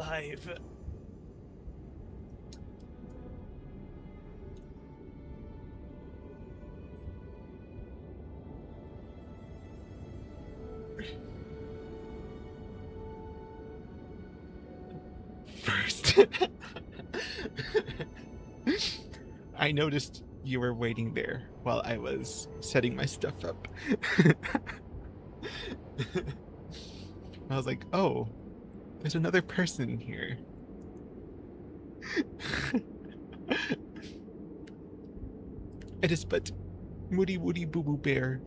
alive. First, I noticed you were waiting there while I was setting my stuff up. I was like, oh, there's another person here. It is but Moody Woody Boo Boo Bear,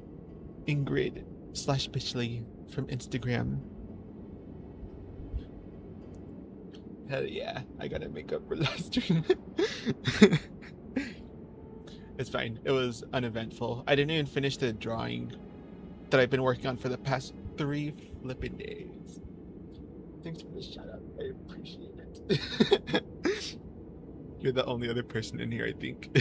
Ingrid slash Bitchley from Instagram. Hell yeah, I gotta make up for last stream. It's fine. It was uneventful. I didn't even finish the drawing that I've been working on for the past 3 flippin' days. Thanks for the shout out. I appreciate it. You're the only other person in here, I think.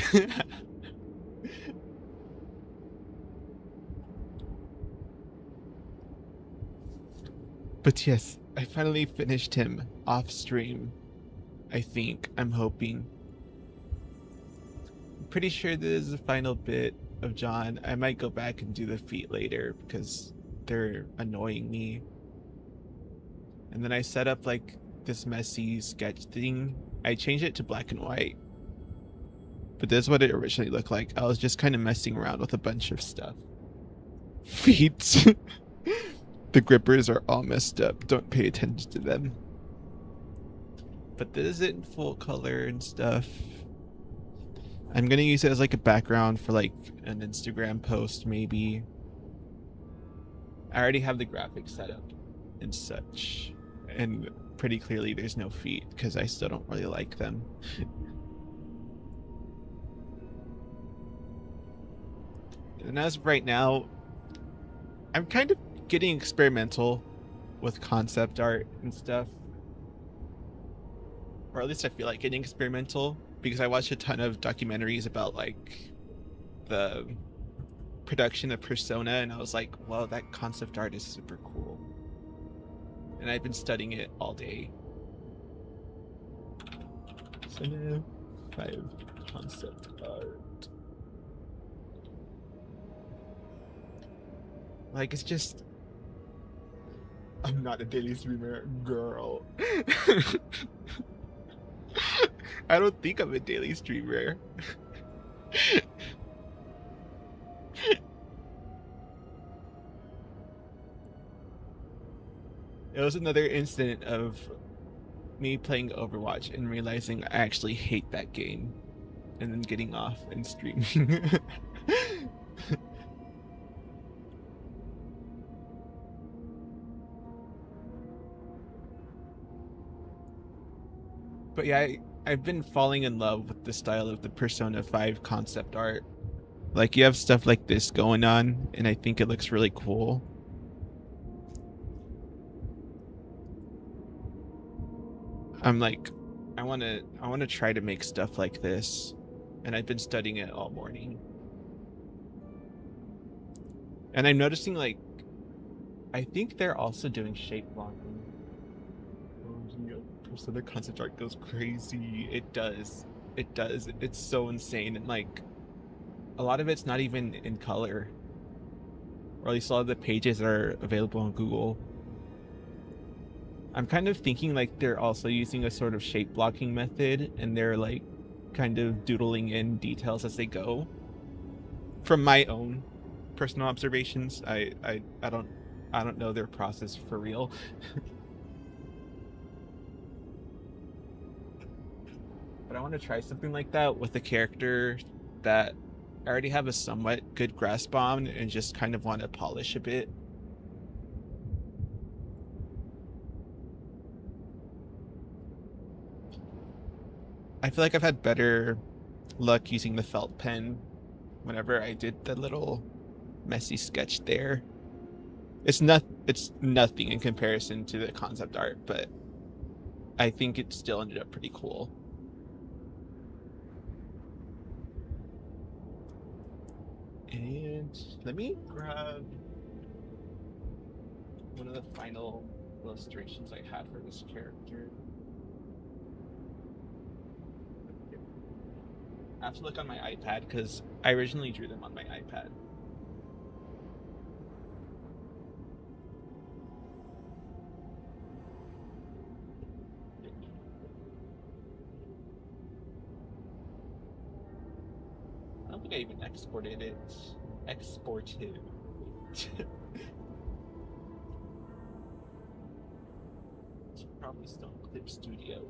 But yes, I finally finished him off stream. I think. I'm hoping. I'm pretty sure this is the final bit of John. I might go back and do the feet later because they're annoying me. And then I set up like this messy sketch thing. I changed it to black and white. But this is what it originally looked like. I was just kind of messing around with a bunch of stuff. Feet. The grippers are all messed up. Don't pay attention to them. But this is in full color and stuff. I'm gonna use it as like a background for like an Instagram post maybe. I already have the graphics set up and such. And pretty clearly there's no feet because I still don't really like them. And as of right now, I'm kind of getting experimental with concept art and stuff. Or at least I feel like getting experimental because I watched a ton of documentaries about like the production of Persona and I was like, wow, that concept art is super cool. And I've been studying it all day. Persona 5 concept art. Like, it's just... I'm not a daily streamer, girl. I don't think I'm a daily streamer. It was another incident of me playing Overwatch and realizing I actually hate that game and then getting off and streaming. But yeah, I've been falling in love with the style of the Persona 5 concept art. Like, you have stuff like this going on, and I think it looks really cool. I'm like, I want to try to make stuff like this, and I've been studying it all morning. And I'm noticing, like, I think they're also doing shape blocking. So the concept art goes crazy. It does. It does. It's so insane. And like, a lot of it's not even in color. Or at least a lot of the pages are available on Google. I'm kind of thinking like they're also using a sort of shape blocking method and they're like kind of doodling in details as they go. From my own personal observations, I don't know their process for real. But I want to try something like that with a character that I already have a somewhat good grasp on and just kind of want to polish a bit. I feel like I've had better luck using the felt pen whenever I did the little messy sketch there. It's nothing in comparison to the concept art, but I think it still ended up pretty cool. And let me grab one of the final illustrations I had for this character. I have to look on my iPad because I originally drew them on my iPad. I don't think I even exported it. Exported. It's probably still in Clip Studio.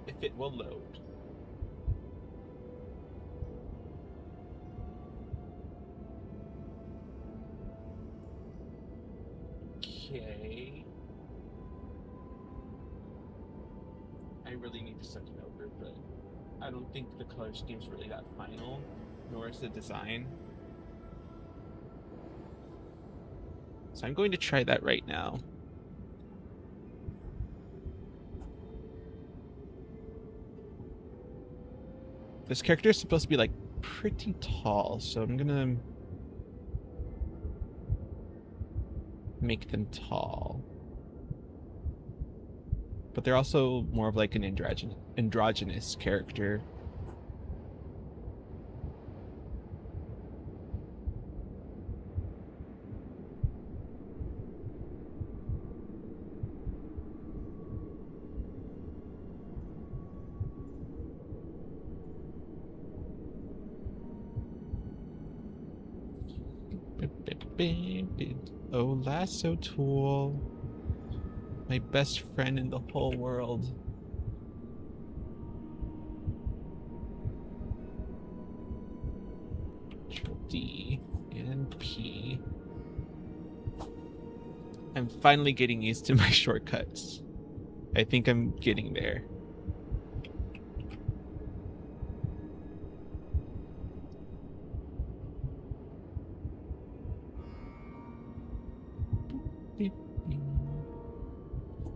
If it will load. Okay. I really need to send it over, but I don't think the color scheme's really that final, nor is the design. So I'm going to try that right now. This character is supposed to be like pretty tall, so I'm gonna make them tall. But they're also more of like an androgynous character. Oh, lasso tool. My best friend in the whole world. Control D and P. I'm finally getting used to my shortcuts. I think I'm getting there.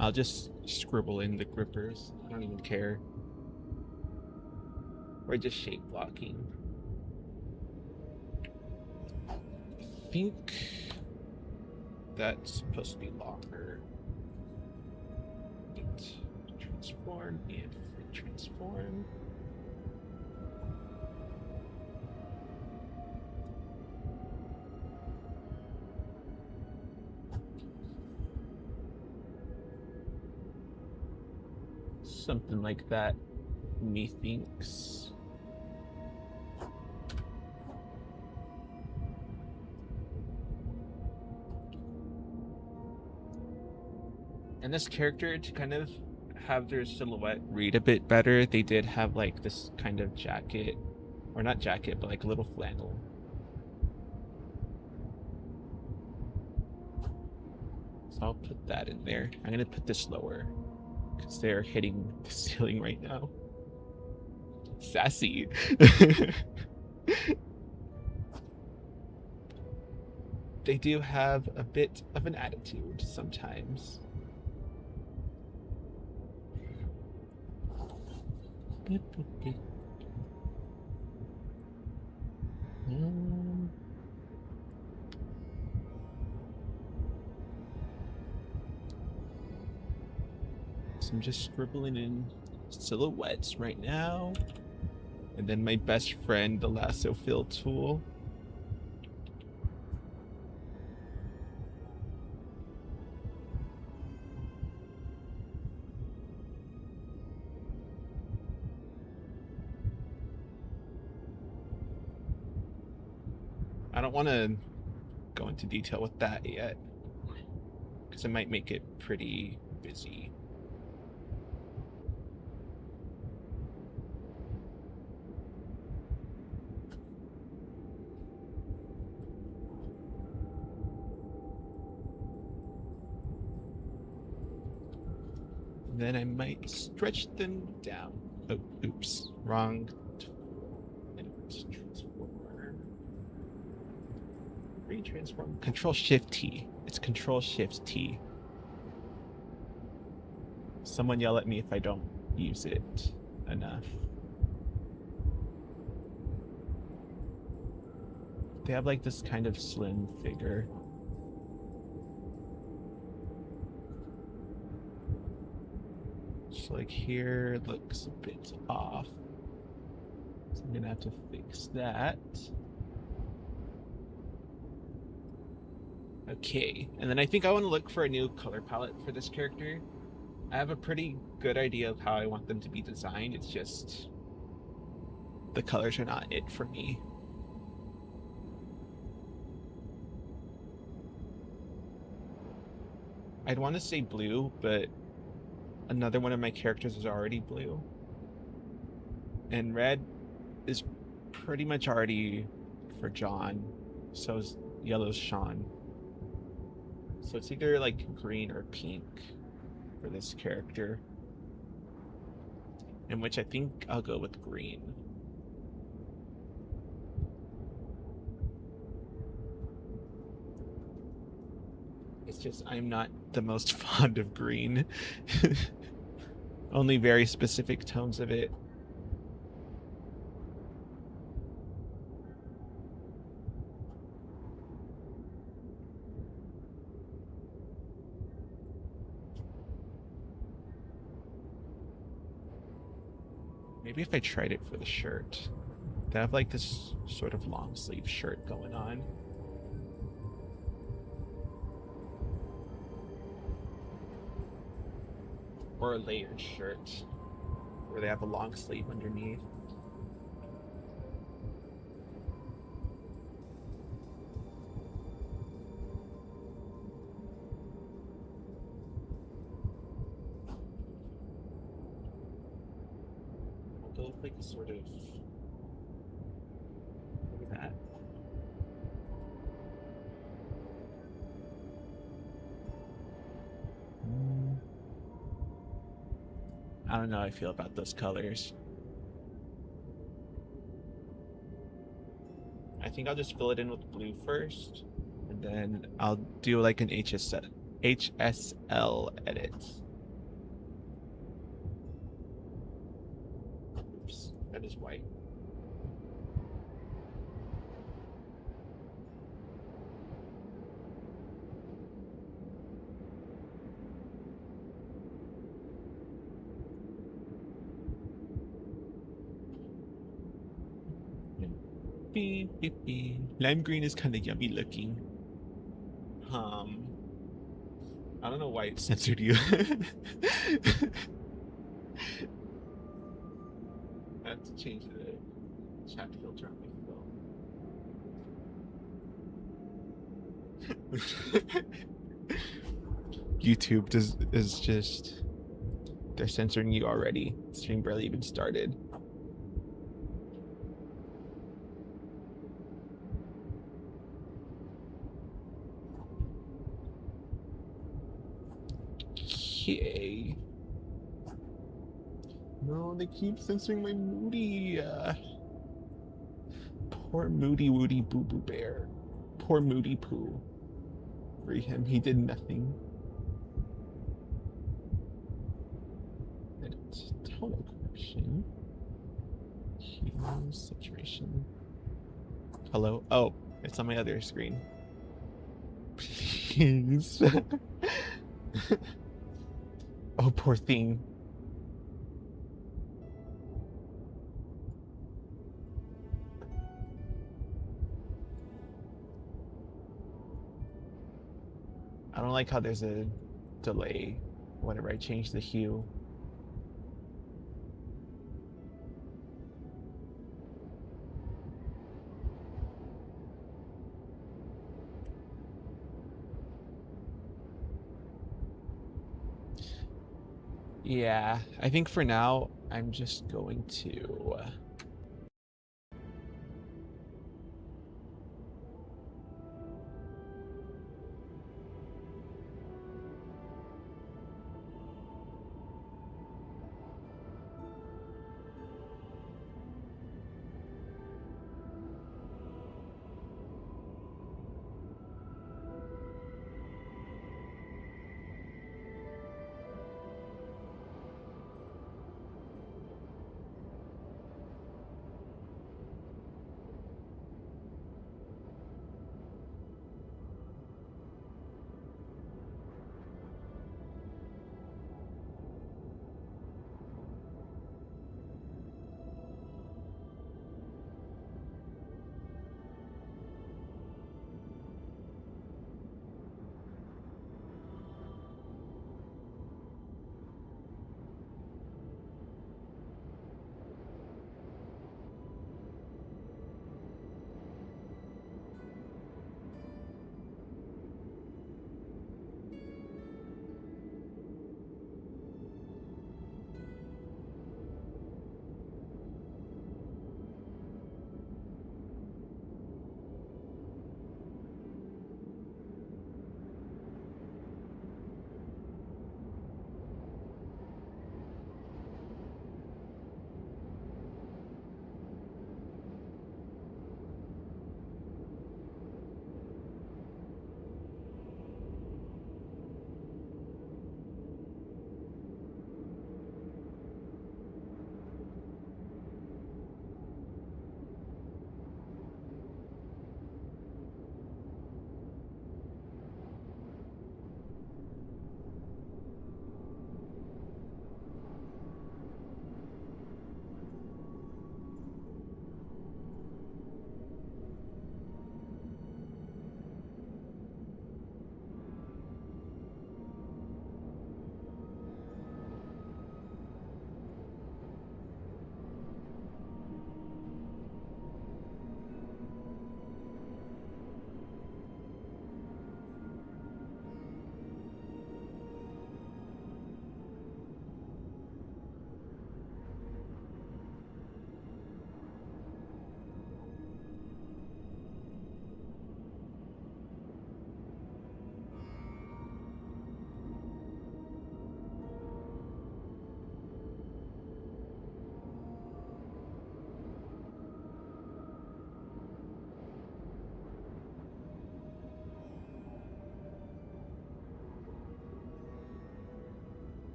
I'll just scribble in the grippers. I don't even care. Or just shape blocking. I think that's supposed to be longer. Transform and transform. Something like that, methinks. And this character, to kind of have their silhouette read a bit better, they did have like this kind of jacket, or not jacket, but like a little flannel. So I'll put that in there. I'm gonna put this lower because they're hitting the ceiling right now. Sassy. They do have a bit of an attitude sometimes. So I'm just scribbling in silhouettes right now. And then my best friend, the lasso fill tool. I don't want to go into detail with that yet, because it might make it pretty busy. Then I might stretch them down. Oh, oops, wrong. Retransform. Control Shift T. It's Control Shift T. Someone yell at me if I don't use it enough. They have like this kind of slim figure. So like here it looks a bit off. So I'm gonna have to fix that. Okay, and then I think I want to look for a new color palette for this character. I have a pretty good idea of how I want them to be designed. It's just the colors are not it for me. I'd want to say blue, but another one of my characters is already blue. And red is pretty much already for John. So is yellow's Sean. So it's either like green or pink for this character. In which I think I'll go with green. It's just I'm not the most fond of green. Only very specific tones of it. Maybe if I tried it for the shirt. They have like this sort of long sleeve shirt going on. Or a layered shirt where they have a long sleeve underneath. I'll go with like a sort of, look at that. I don't know how I feel about those colors. I think I'll just fill it in with blue first, and then I'll do like an HSL edit. Oops, that is white. Beep, beep, beep. Lime green is kind of yummy looking. I don't know why it censored you. I have to change the chat filter on my phone. YouTube is just, they're censoring you already. Stream barely even started. Okay. No, they keep censoring my Moody. Poor Moody Woody Boo Boo Bear. Poor Moody Poo. Free him. He did nothing. Edit. Tonal correction. Hue. Saturation. Hello? Oh, it's on my other screen. Please. Oh, poor thing. I don't like how there's a delay whenever I change the hue. Yeah, I think for now, I'm just going to...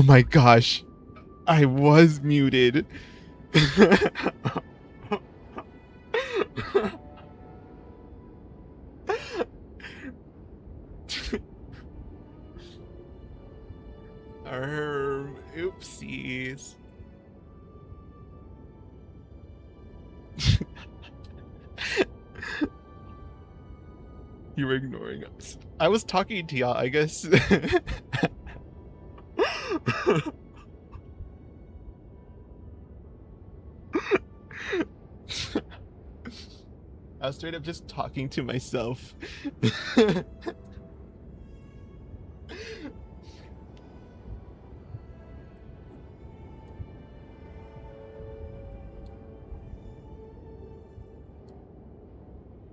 Oh my gosh. I was muted. Oopsies. You were ignoring us. I was talking to y'all, I guess. I was straight up just talking to myself.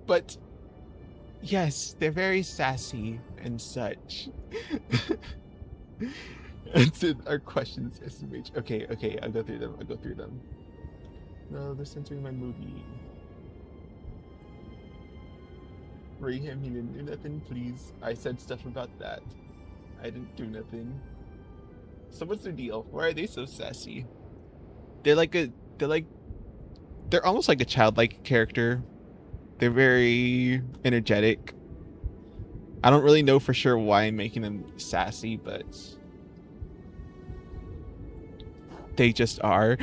But yes, they're very sassy and such. Answered our questions, SMH. Okay, I'll go through them. No, they're censoring my movie. Rayham, he didn't do nothing, please. I said stuff about that. I didn't do nothing. So what's their deal? Why are they so sassy? They're almost like a childlike character. They're very energetic. I don't really know for sure why I'm making them sassy, but they just are.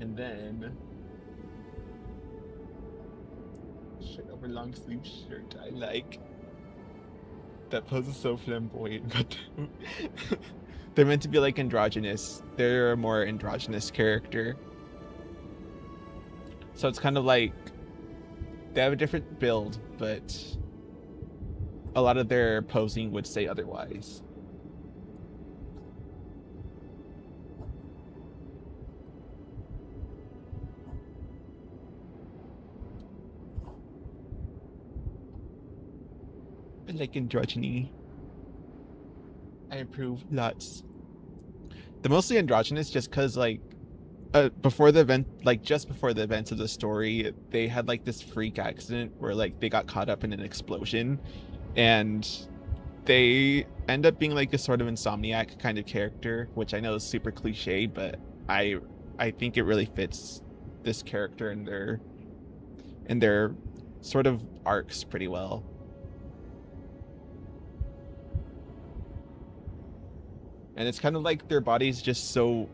And then shirt over long sleeve shirt. I like that pose is so flamboyant, but they're meant to be like androgynous. They're a more androgynous character. So it's kind of like they have a different build, but a lot of their posing would say otherwise. I like androgyny. I approve lots. The mostly androgynous just because like before the event, like just before the events of the story, they had like this freak accident where like they got caught up in an explosion, and they end up being like a sort of insomniac kind of character, which I know is super cliche, but I think it really fits this character and their sort of arcs pretty well. And it's kind of like their body's just so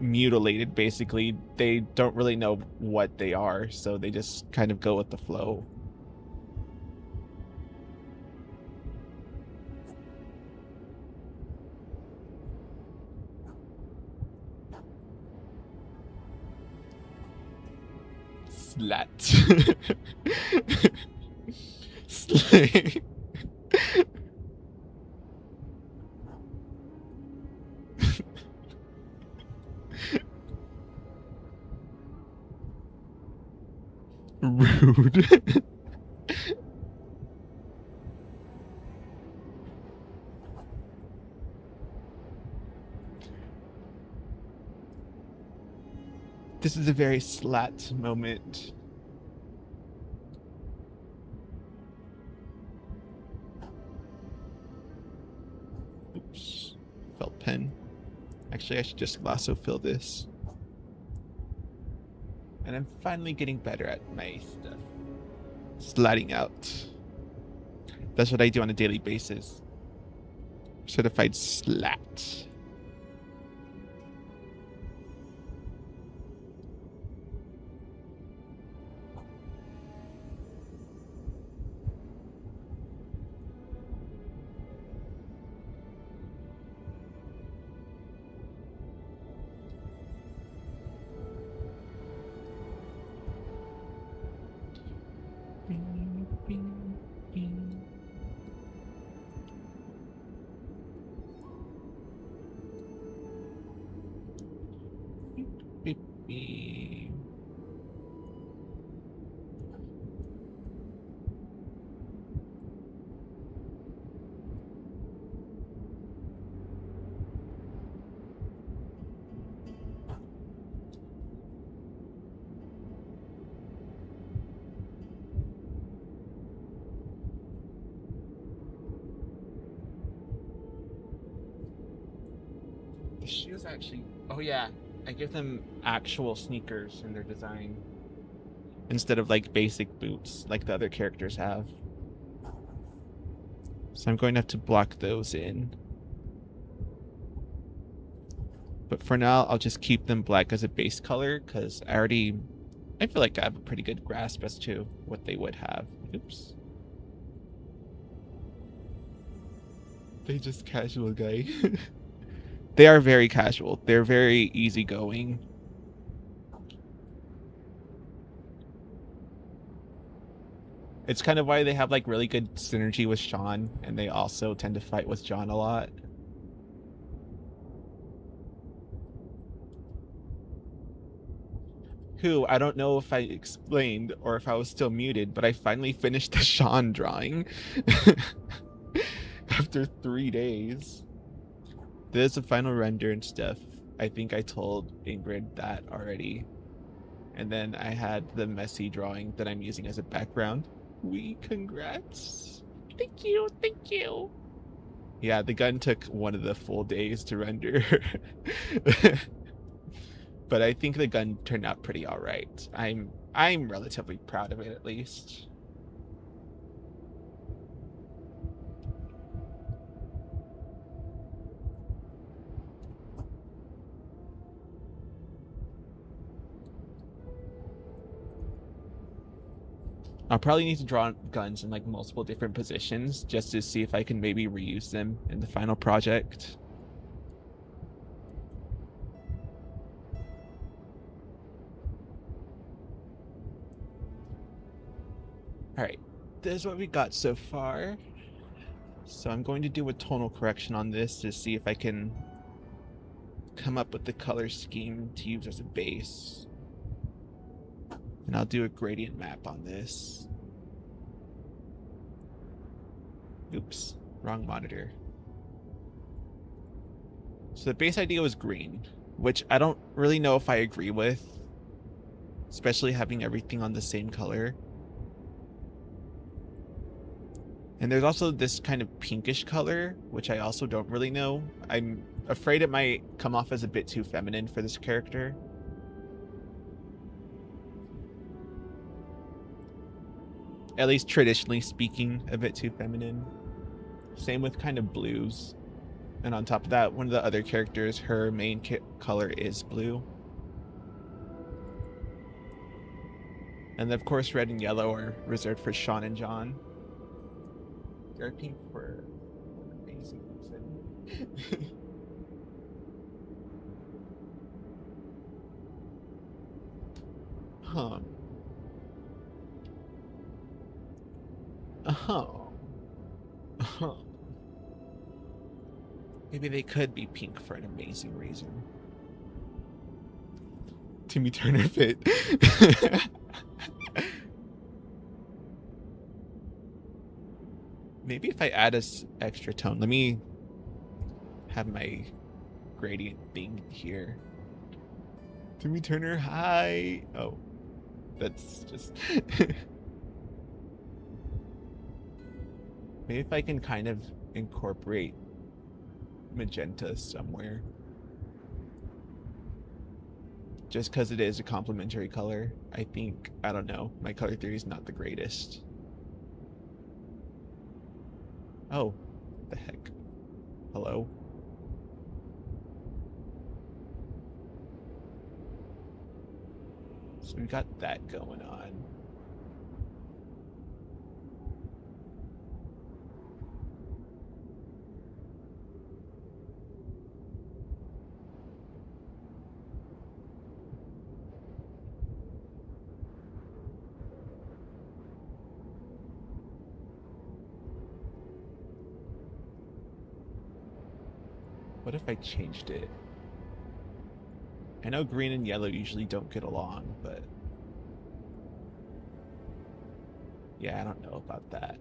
mutilated, basically. They don't really know what they are, so they just kind of go with the flow. Slat. Slay. Rude. This is a very slat moment. Oops. Felt pen. Actually, I should just lasso fill this. And I'm finally getting better at my stuff. Slatting out. That's what I do on a daily basis. Certified slat. shoes actually? Oh yeah, I give them actual sneakers in their design instead of like basic boots like the other characters have. So I'm going to have to block those in. But for now, I'll just keep them black as a base color because I feel like I have a pretty good grasp as to what they would have. Oops. They just casual guy. They are very casual. They're very easygoing. It's kind of why they have like really good synergy with Sean, and they also tend to fight with John a lot. Who, I don't know if I explained or if I was still muted, but I finally finished the Sean drawing after 3 days. There's a final render and stuff. I think I told Ingrid that already. And then I had the messy drawing that I'm using as a background. Congrats. Thank you, thank you. Yeah, the gun took one of the full days to render. But I think the gun turned out pretty all right. I'm relatively proud of it, at least. I'll probably need to draw guns in like multiple different positions just to see if I can maybe reuse them in the final project. All right, this is what we got so far. So I'm going to do a tonal correction on this to see if I can come up with the color scheme to use as a base. And I'll do a gradient map on this. Oops, wrong monitor. So the base idea was green, which I don't really know if I agree with, especially having everything on the same color. And there's also this kind of pinkish color, which I also don't really know. I'm afraid it might come off as a bit too feminine for this character. At least traditionally speaking, a bit too feminine. Same with kind of blues. And on top of that, one of the other characters, her main color is blue. And of course, red and yellow are reserved for Sean and John. They're pink for an amazing reason. Huh. Oh. Uh-huh. Maybe they could be pink for an amazing reason. Timmy Turner fit. Maybe if I add a extra tone, let me have my gradient thing here. Timmy Turner, hi. Oh, that's just. Maybe if I can kind of incorporate magenta somewhere. Just because it is a complementary color, I think, I don't know, my color theory is not the greatest. Oh, the heck. Hello? So we got that going on. What if I changed it? I know green and yellow usually don't get along, but yeah, I don't know about that.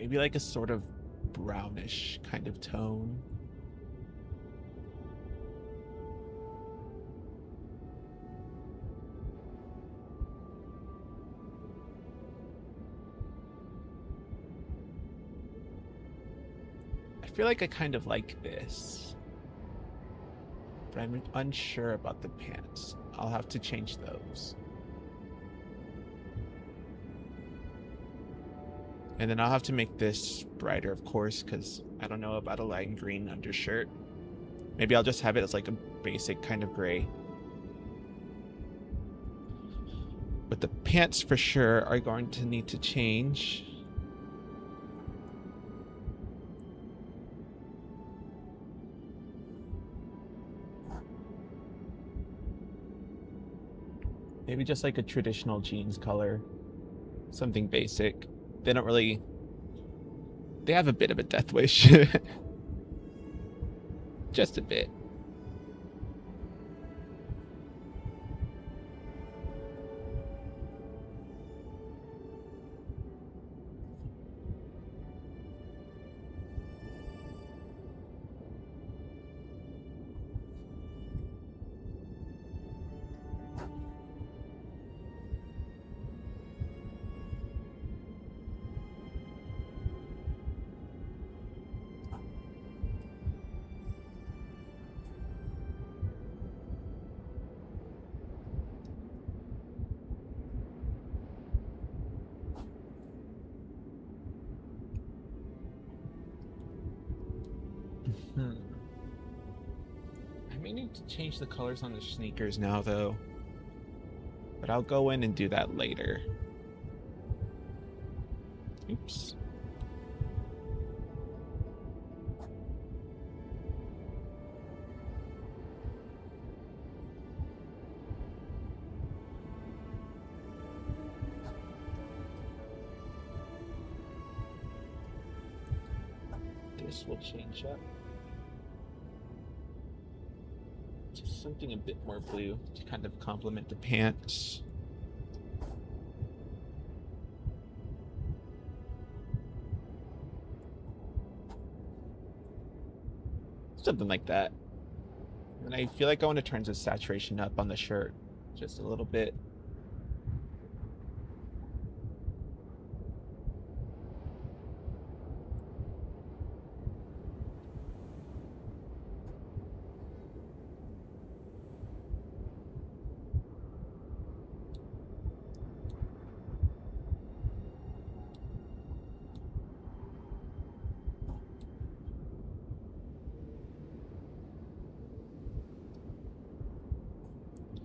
Maybe like a sort of brownish kind of tone. I feel like I kind of like this, but I'm unsure about the pants. I'll have to change those. And then I'll have to make this brighter, of course, because I don't know about a lime green undershirt. Maybe I'll just have it as like a basic kind of gray. But the pants for sure are going to need to change. Maybe just like a traditional jeans color. Something basic. They don't really... They have a bit of a death wish. Just a bit. I may need to change the colors on the sneakers now, though. But I'll go in and do that later. Oops. This will change up. Just something a bit more blue to kind of complement the pants. Something like that. And I feel like I want to turn the saturation up on the shirt just a little bit.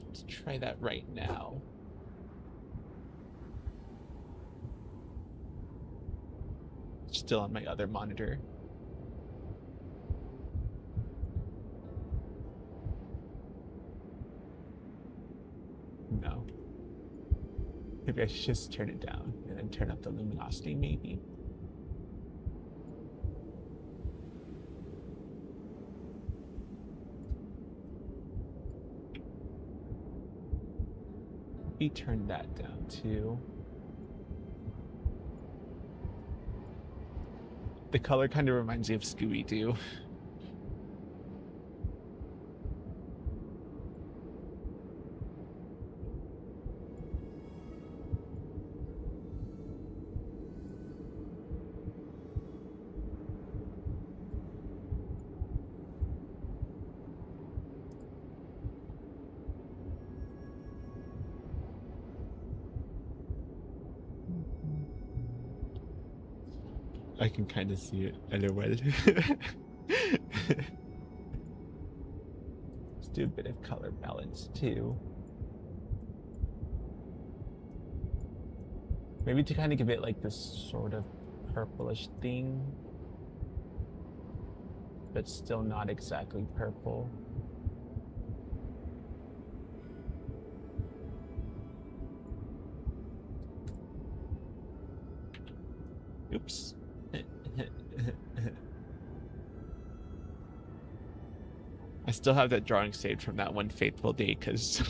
Let's try that right now. Still on my other monitor. No. Maybe I should just turn it down and then turn up the luminosity, maybe. Maybe turn that down too. The color kind of reminds me of Scooby-Doo. I can kind of see it. LOL. Let's do a bit of color balance too. Maybe to kind of give it like this sort of purplish thing, but still not exactly purple. Oops. I still have that drawing saved from that one fateful day because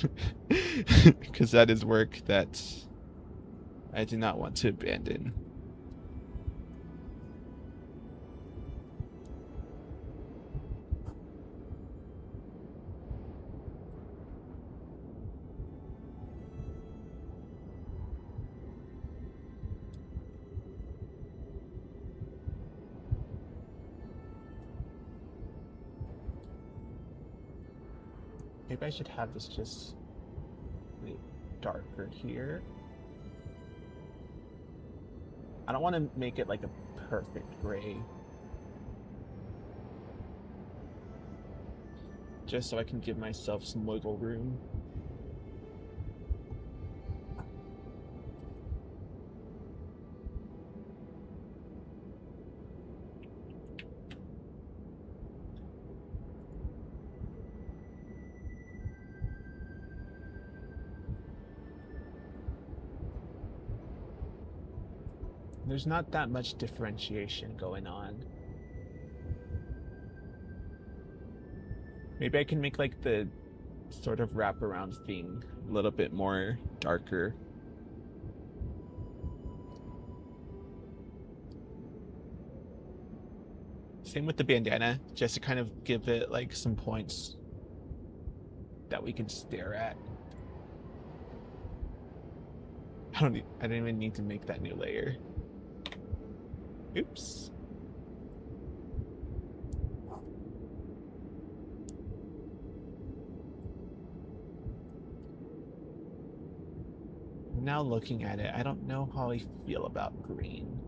that is work that I do not want to abandon. Maybe I should have this just darker here. I don't want to make it like a perfect gray. Just so I can give myself some wiggle room. There's not that much differentiation going on. Maybe I can make like the sort of wraparound thing a little bit more darker. Same with the bandana, just to kind of give it like some points that we can stare at. I don't even need to make that new layer. Oops. Now looking at it, I don't know how I feel about green.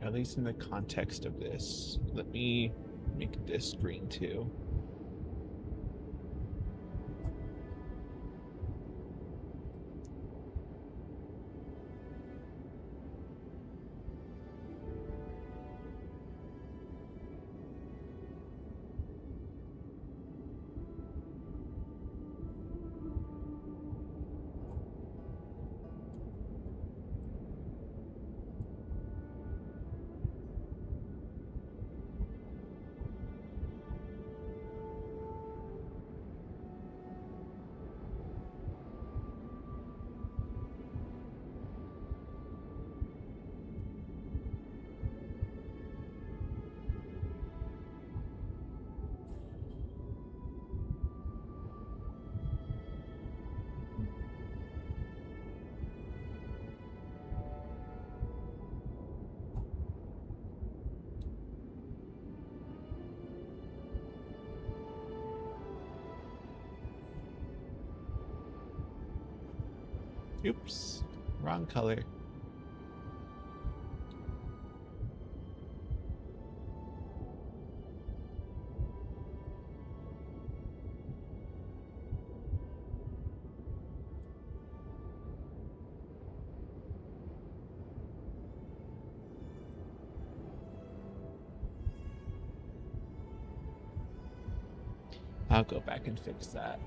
At least in the context of this. Let me make this green too. Oops, wrong color. I'll go back and fix that.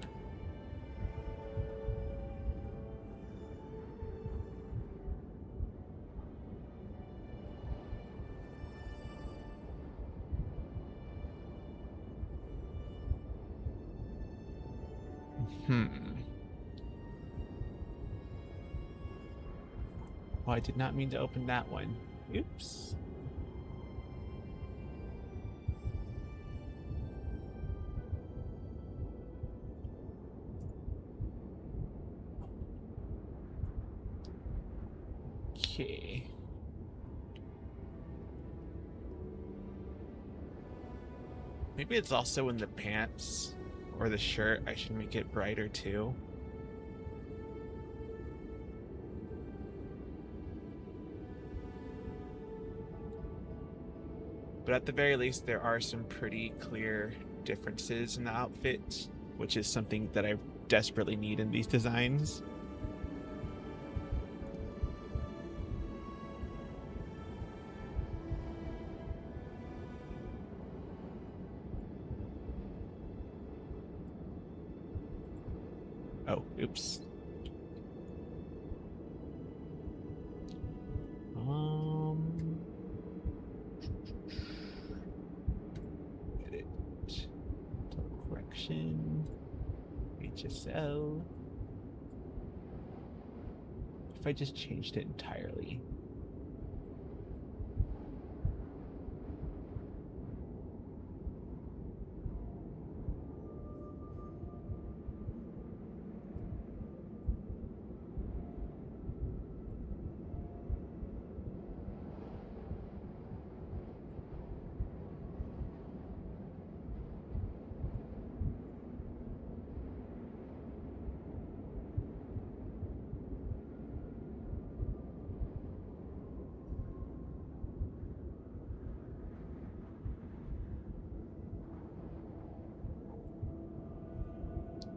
Oh, I did not mean to open that one. Oops. Okay. Maybe it's also in the pants or the shirt. I should make it brighter too. But at the very least, there are some pretty clear differences in the outfit, which is something that I desperately need in these designs. Oh, oops. Edit. Correction. HSL. If I just changed it entirely.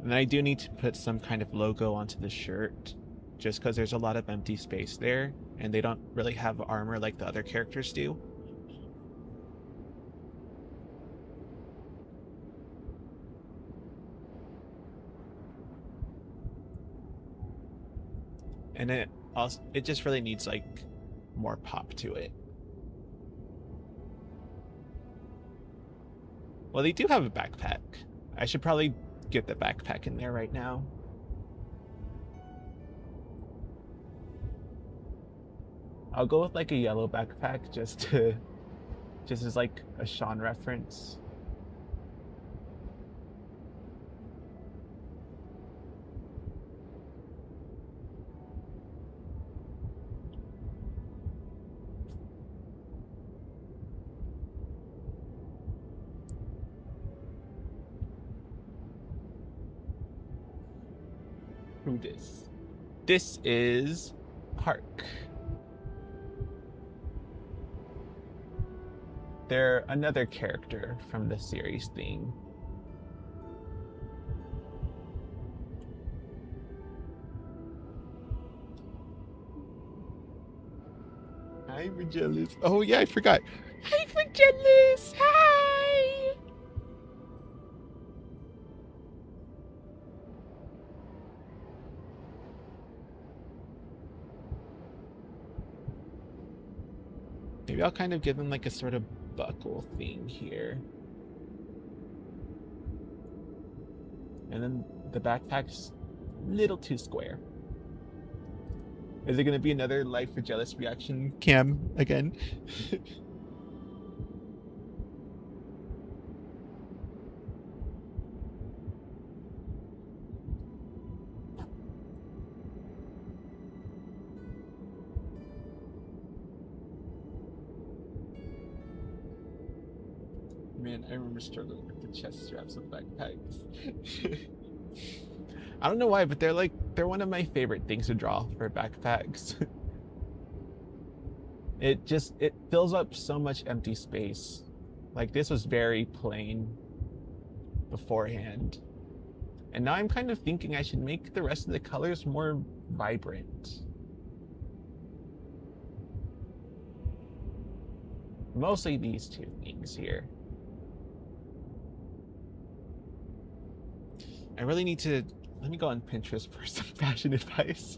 And I do need to put some kind of logo onto the shirt, just because there's a lot of empty space there, and they don't really have armor like the other characters do. And it just really needs like more pop to it. Well, they do have a backpack. I should probably get the backpack in there right now. I'll go with like a yellow backpack just as like a Sean reference. Who this? This is Park. They're another character from the series theme. Hi, Virgilus. Oh yeah, I forgot. Hi, Virgilus. Hi. Maybe I'll kind of give them like a sort of buckle thing here. And then the backpack's a little too square. Is it going to be another Life for Jealous reaction cam again? Man, I remember struggling with the chest straps of backpacks. I don't know why, but they're one of my favorite things to draw for backpacks. It fills up so much empty space. Like this was very plain beforehand. And now I'm kind of thinking I should make the rest of the colors more vibrant. Mostly these two things here. I really need to let me go on Pinterest for some fashion advice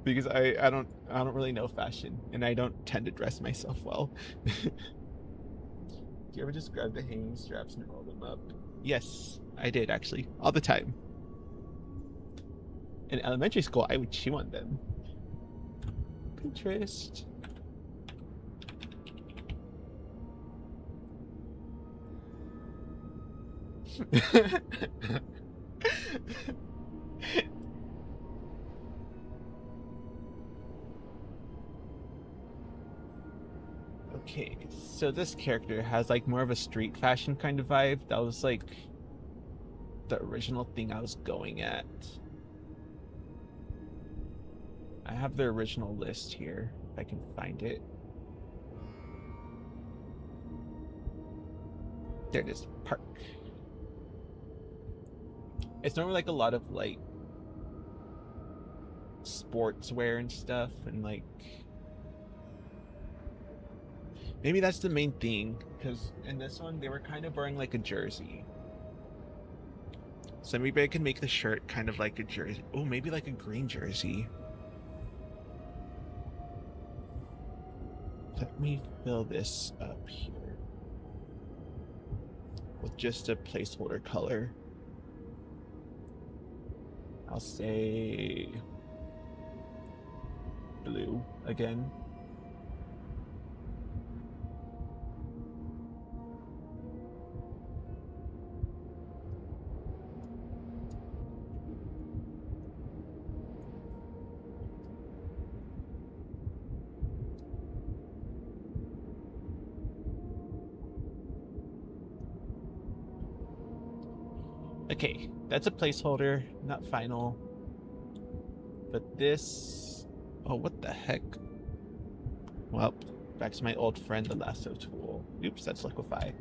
because I don't really know fashion and I don't tend to dress myself well. Do you ever just grab the hanging straps and roll them up? Yes, I did actually, all the time. In elementary school, I would chew on them. Pinterest. Okay, so this character has like more of a street fashion kind of vibe. That was like the original thing I was going at. I have the original list here, if I can find it. There it is, Park. It's normally like a lot of like sportswear and stuff, and like maybe that's the main thing, because in this one they were kind of wearing like a jersey. So maybe I can make the shirt kind of like a jersey. Oh, maybe like a green jersey. Let me fill this up here with just a placeholder color. I'll say blue again. Okay, that's a placeholder, not final. But this... Oh, what the heck? Well, back to my old friend, the lasso tool. Oops, that's liquefy.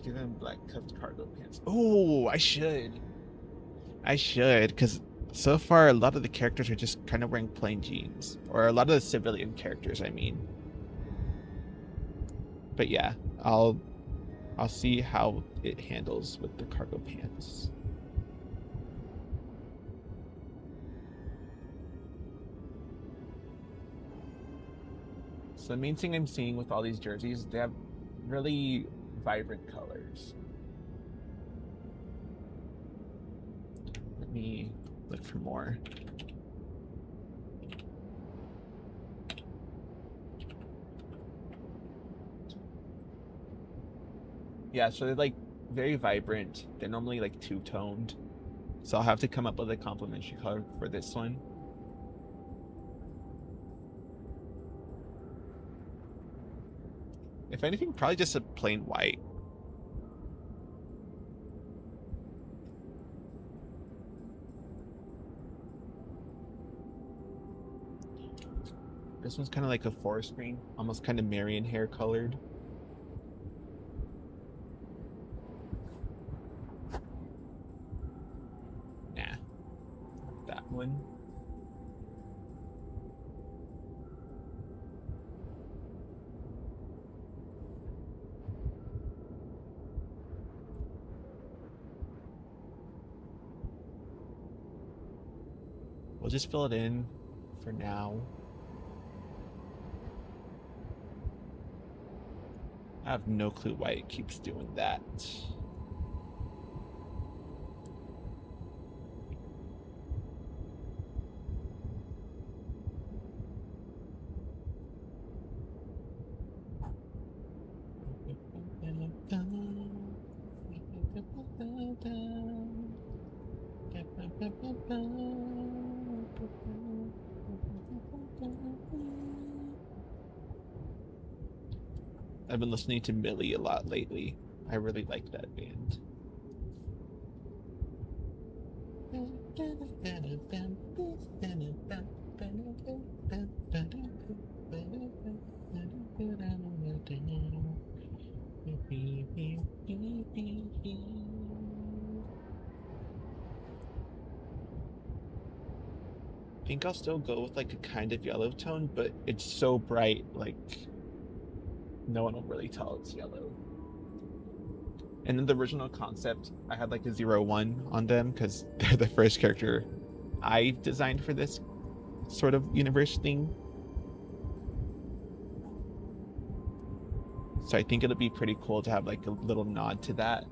Give them black cuffed cargo pants. Oh, I should. I should, because so far a lot of the characters are just kind of wearing plain jeans, or a lot of the civilian characters, I mean. But yeah, I'll see how it handles with the cargo pants. So the main thing I'm seeing with all these jerseys, they have really vibrant colors. Let me look for more. Yeah, so they're like very vibrant. They're normally like two-toned. So I'll have to come up with a complementary color for this one. If anything, probably just a plain white. This one's kind of like a forest green, almost kind of Marion hair colored. Nah, that one. We'll just fill it in for now. I have no clue why it keeps doing that. I've been listening to Millie a lot lately. I really like that band. I think I'll still go with like a kind of yellow tone, but it's so bright, like no one will really tell it's yellow. And in the original concept, I had like a 01 on them because they're the first character I designed for this sort of universe thing. So I think it'll be pretty cool to have like a little nod to that.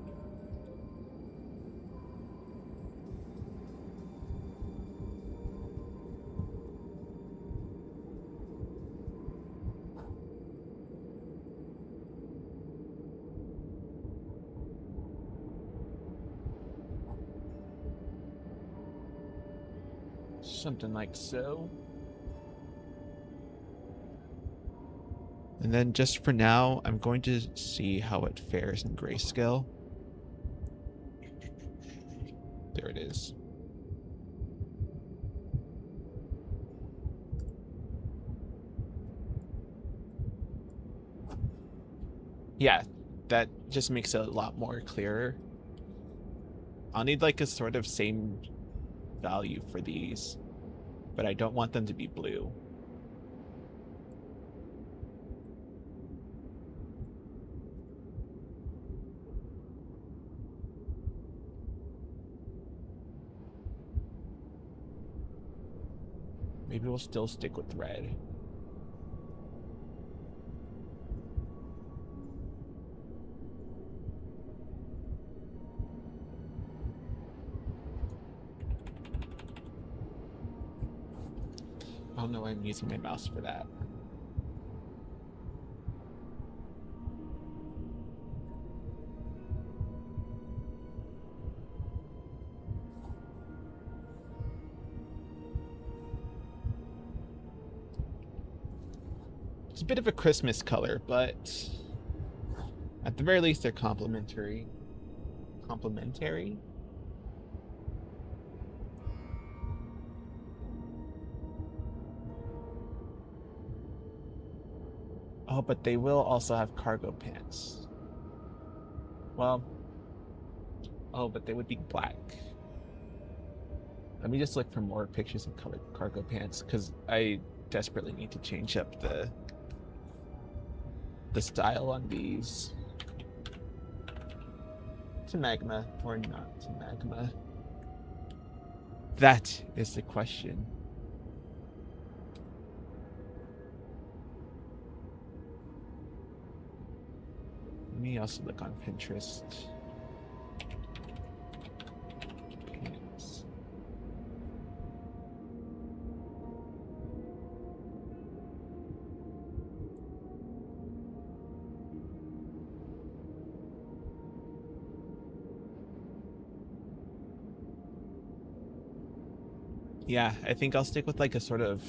Something like so. And then just for now, I'm going to see how it fares in grayscale. There it is. Yeah, that just makes it a lot more clearer. I'll need like a sort of same value for these, but I don't want them to be blue. Maybe we'll still stick with red. Oh no, I'm using my mouse for that. It's a bit of a Christmas color, but at the very least they're complementary. Complementary? Oh, but they will also have cargo pants. Well, oh, but they would be black. Let me just look for more pictures of colored cargo pants because I desperately need to change up the style on these. To magma or not to magma? That is the question. Let me also look on Pinterest. Pants. Yeah, I think I'll stick with like a sort of...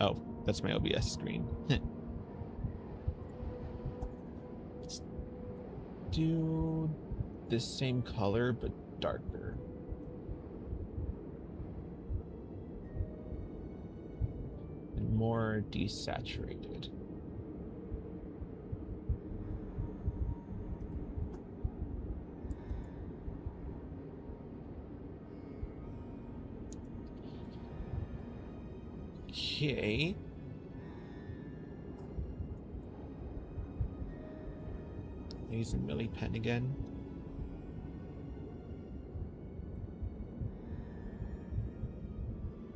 Oh, that's my OBS screen. Let's do this same color, but darker. And more desaturated. Okay. Using Millie pen again.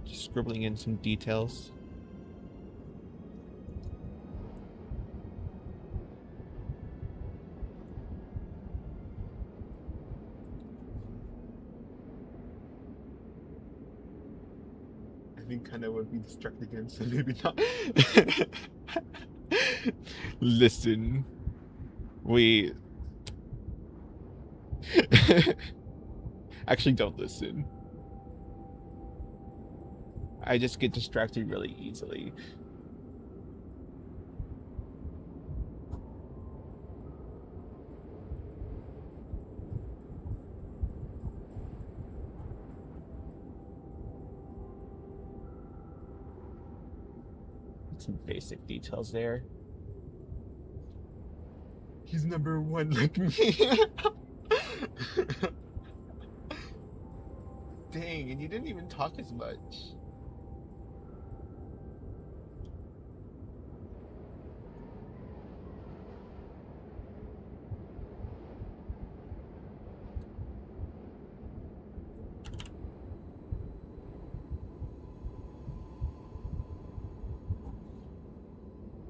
Just scribbling in some details. I think kind of would be distracted again, so maybe not. Listen. We actually don't listen. I just get distracted really easily. Some basic details there. He's number one like me. Dang, and you didn't even talk as much.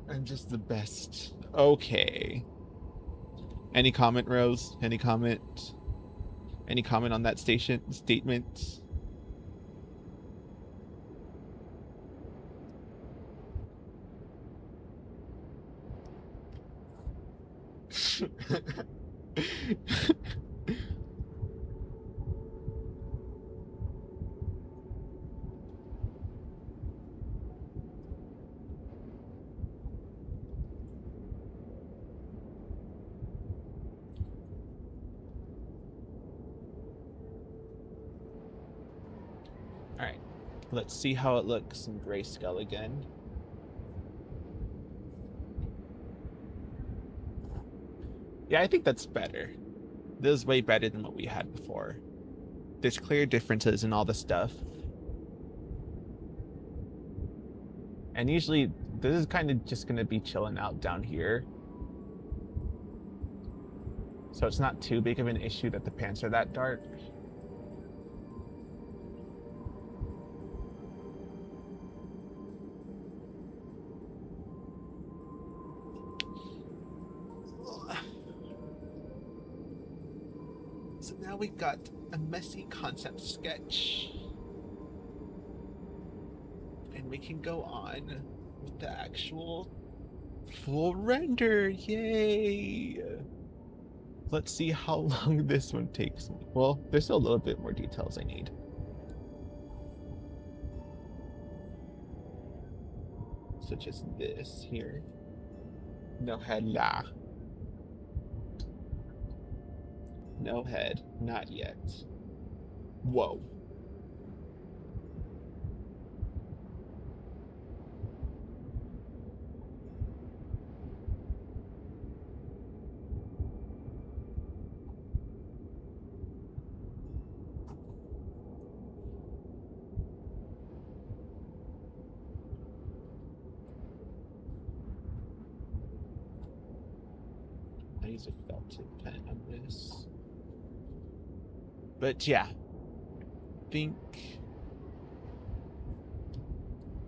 I'm just the best. Okay. Any comment, Rose? Any comment? Any comment on that statement? Alright. Let's see how it looks in grayscale again. Yeah, I think that's better. This is way better than what we had before. There's clear differences in all the stuff. And usually, this is kind of just going to be chilling out down here. So it's not too big of an issue that the pants are that dark. So now we've got a messy concept sketch. And we can go on with the actual full render. Yay! Let's see how long this one takes me. Well, there's still a little bit more details I need. Such as this here. No head, la. No head, not yet. Whoa. I'll use a felt tip pen on this. But yeah, think.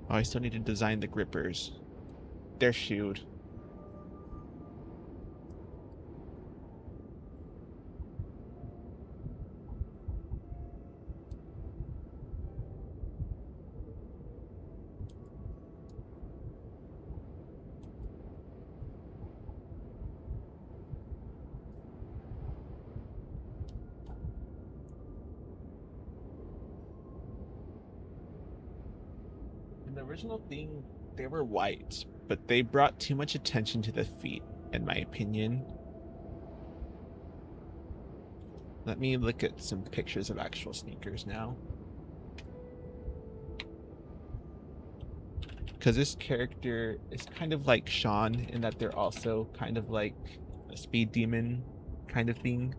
Oh, I still need to design the grippers. They're shoed. In the original thing, they were white, but they brought too much attention to the feet, in my opinion. Let me look at some pictures of actual sneakers now. Because this character is kind of like Sean in that they're also kind of like a speed demon kind of thing.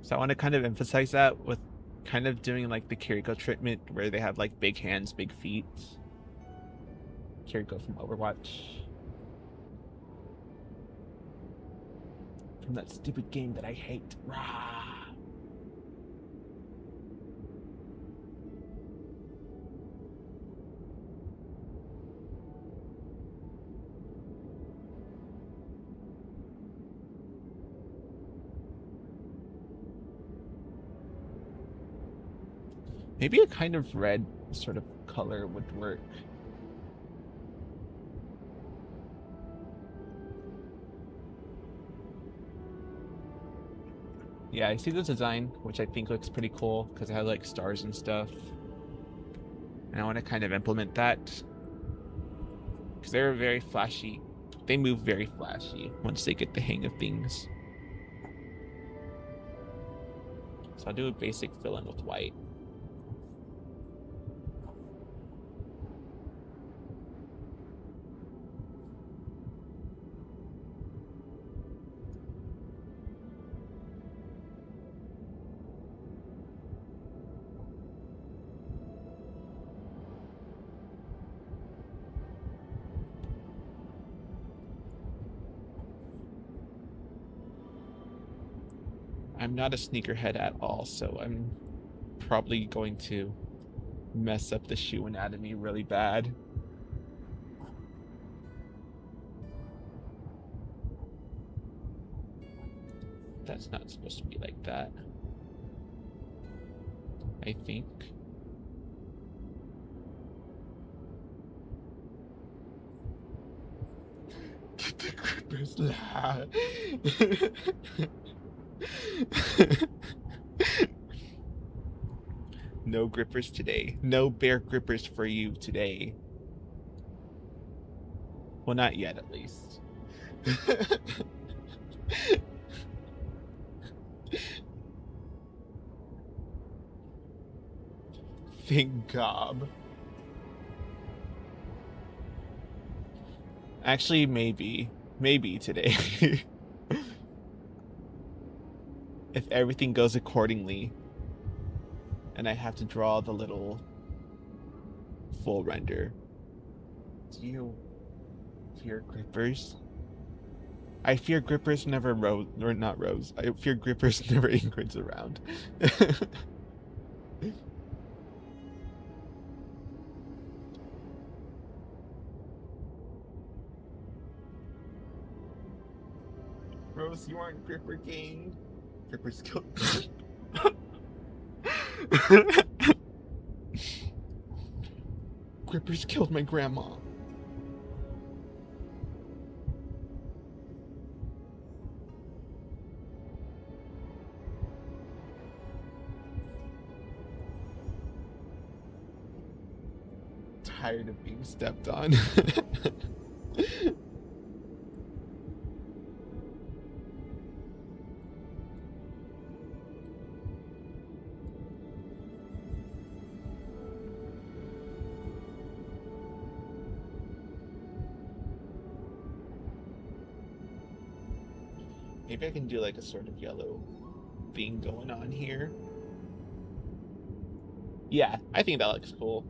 So I want to kind of emphasize that with kind of doing like the Kiriko treatment where they have like big hands, big feet. Kiriko from Overwatch. From that stupid game that I hate. Rah! Maybe a kind of red sort of color would work. Yeah, I see the design, which I think looks pretty cool because it has like stars and stuff. And I want to kind of implement that because they're very flashy. They move very flashy once they get the hang of things. So I'll do a basic fill-in with white. I'm not a sneakerhead at all, so I'm probably going to mess up the shoe anatomy really bad. That's not supposed to be like that, I think. Get the grippers loud. No grippers today. No bear grippers for you today. Well, not yet, at least. Thank God. Actually, maybe. Maybe today. If everything goes accordingly. And I have to draw the little full render. Do you fear grippers? I fear grippers never Rose, or not Rose. I fear grippers never Ingrid's around. Rose, you aren't Gripper King. Gripper's killed. Grippers killed my grandma. Tired of being stepped on. Maybe I can do like a sort of yellow thing going on here. Yeah, I think that looks cool.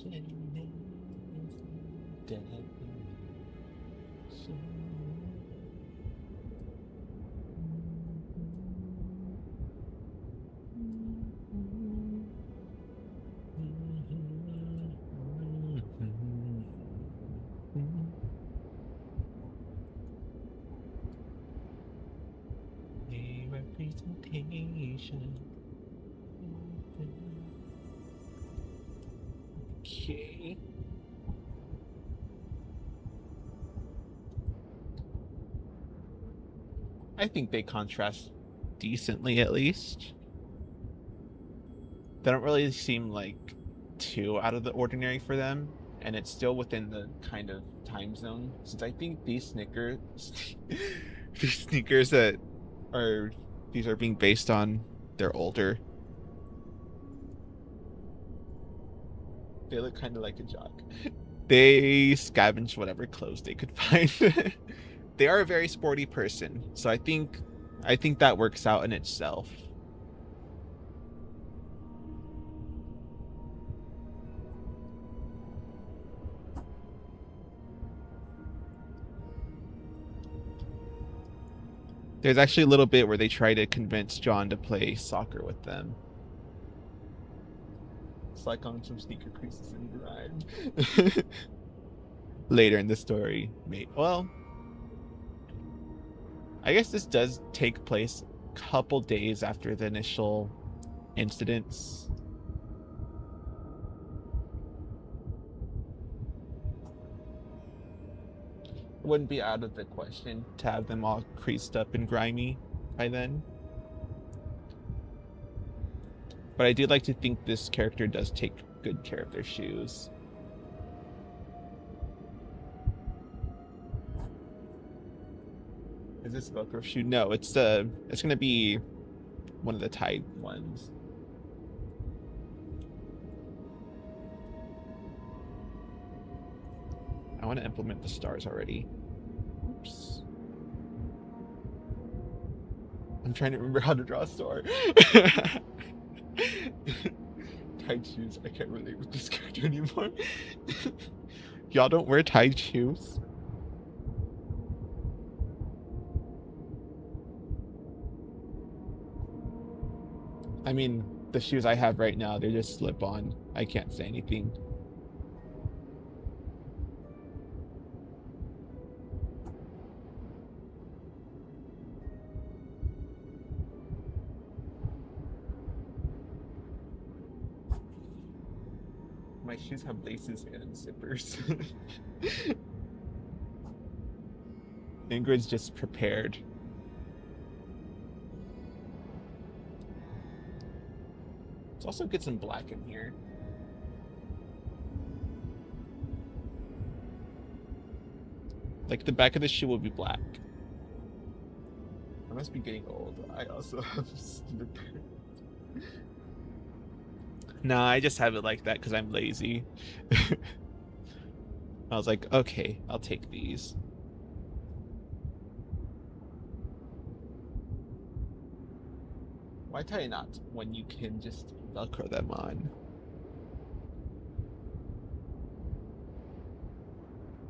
A representation. Okay. I think they contrast decently, at least. They don't really seem like too out of the ordinary for them, and it's still within the kind of time zone. Since I think these sneakers that are these are being based on, they're older. They look kind of like a jock. They scavenge whatever clothes they could find. They are a very sporty person, so I think that works out in itself. There's actually a little bit where they try to convince John to play soccer with them. It's like on some sneaker creases in Grime. Later in the story, mate. Well, I guess this does take place a couple days after the initial incidents. It wouldn't be out of the question to have them all creased up and grimy by then. But I do like to think this character does take good care of their shoes. Is this Velcro shoe? No, it's gonna be one of the tied ones. I want to implement the stars already. Oops. I'm trying to remember how to draw a star. Tied shoes. I can't relate with this character anymore. Y'all don't wear tied shoes? I mean, the shoes I have right now, they just slip on. I can't say anything. My shoes have laces and zippers. Ingrid's just prepared. Let's also get some black in here. Like the back of the shoe will be black. I must be getting old. I also have stupid parents. Nah, I just have it like that because I'm lazy. I was like, okay, I'll take these. Why tie a knot when you can just Velcro them on?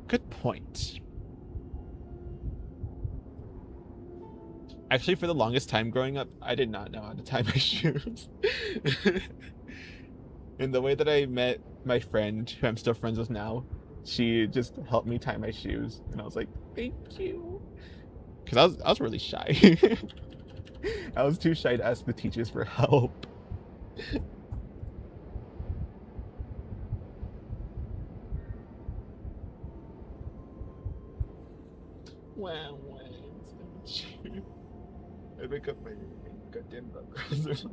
Good point. Actually, for the longest time growing up, I did not know how to tie my shoes. And the way that I met my friend, who I'm still friends with now, she just helped me tie my shoes. And I was like, thank you. Because I was really shy. I was too shy to ask the teachers for help. Wow, I wake up my goddamn Velcros.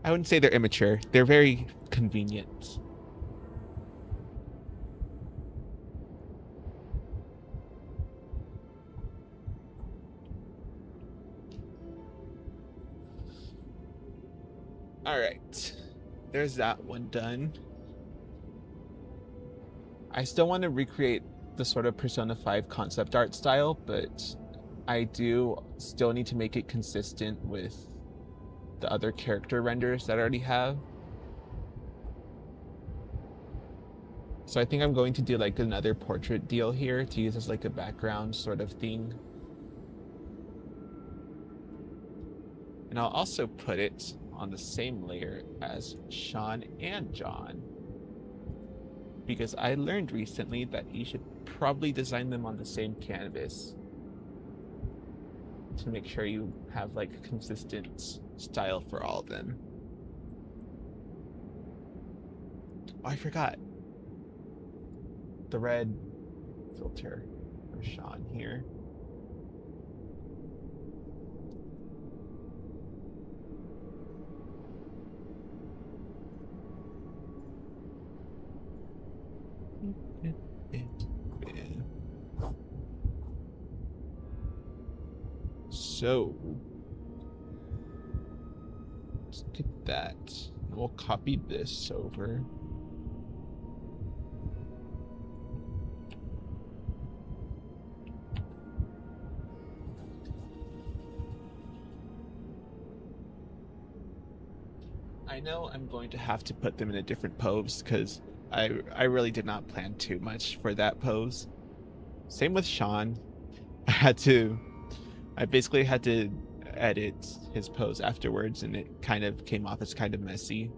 I wouldn't say they're immature. They're very convenient. All right. There's that one done. I still want to recreate the sort of Persona 5 concept art style, but I do still need to make it consistent with the other character renders that I already have. So I think I'm going to do like another portrait deal here to use as like a background sort of thing. And I'll also put it on the same layer as Sean and John, because I learned recently that you should probably design them on the same canvas to make sure you have like consistent style for all of them. Oh, I forgot the red filter for Sean here. So let's get that. We'll copy this over. I know I'm going to have to put them in a different pose because I really did not plan too much for that pose. Same with Sean. I basically had to edit his pose afterwards, and it kind of came off as kind of messy.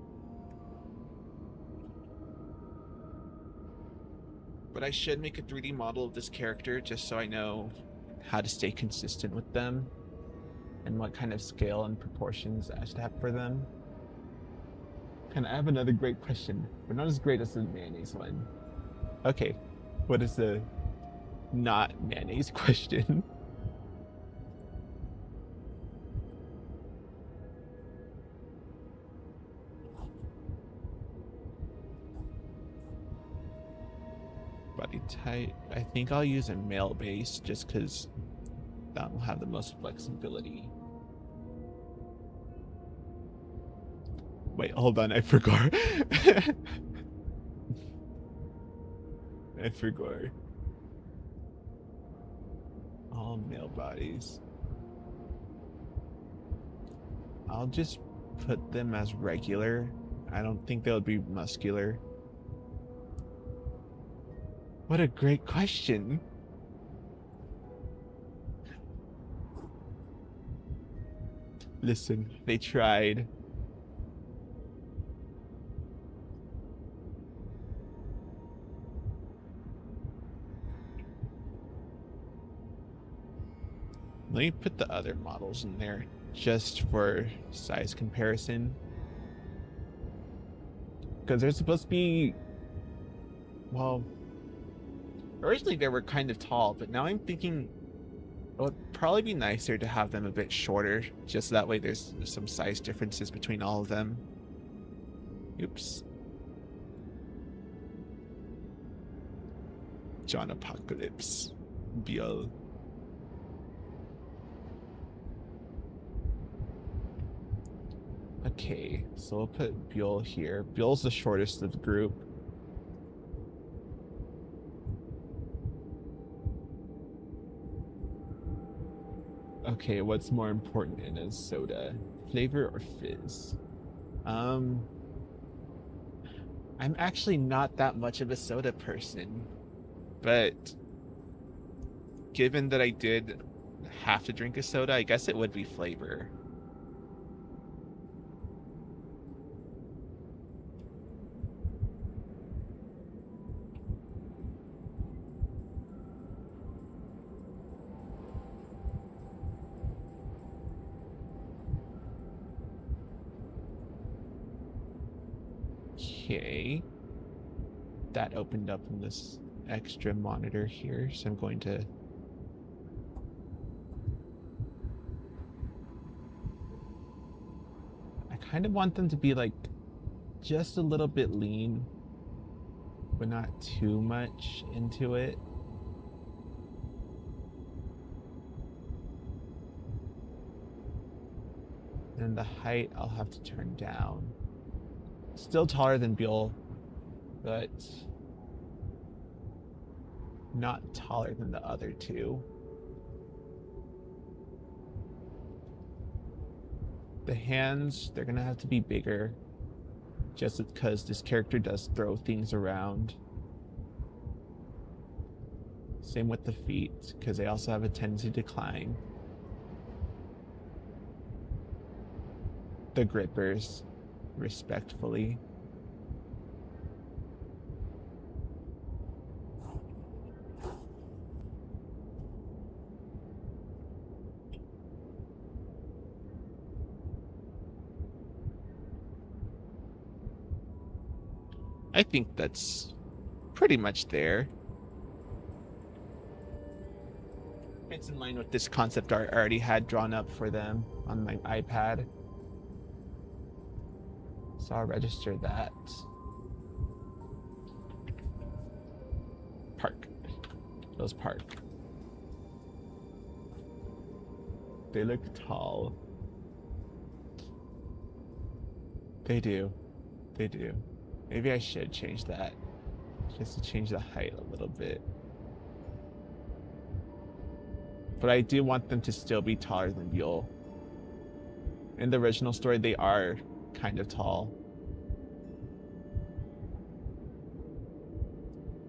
But I should make a 3D model of this character just so I know how to stay consistent with them and what kind of scale and proportions I should have for them. And I have another great question, but not as great as the mayonnaise one. Okay, what is the not mayonnaise question? Body type. I think I'll use a male base just because that will have the most flexibility. Wait, hold on, I forgot. I forgot. All male bodies. I'll just put them as regular. I don't think they'll be muscular. What a great question. Listen, they tried. Let me put the other models in there just for size comparison. Because they're supposed to be, well, originally they were kind of tall, but now I'm thinking it would probably be nicer to have them a bit shorter, just that way there's some size differences between all of them. Oops. John Apocalypse. Biel. Okay, so we'll put Buell here. Buell's the shortest of the group. Okay, what's more important in a soda? Flavor or fizz? I'm actually not that much of a soda person, but given that I did have to drink a soda, I guess it would be flavor. Okay, that opened up in this extra monitor here, so I'm going to I kind of want them to be like just a little bit lean, but not too much into it. And the height I'll have to turn down. Still taller than Buell, but not taller than the other two. The hands, they're gonna have to be bigger. Just because this character does throw things around. Same with the feet, because they also have a tendency to climb. The grippers, respectfully. I think that's pretty much there. It's in line with this concept art I already had drawn up for them on my iPad. So I'll register that. Park. Those park. They look tall. They do. They do. Maybe I should change that. Just to change the height a little bit. But I do want them to still be taller than Buell. In the original story, they are kind of tall.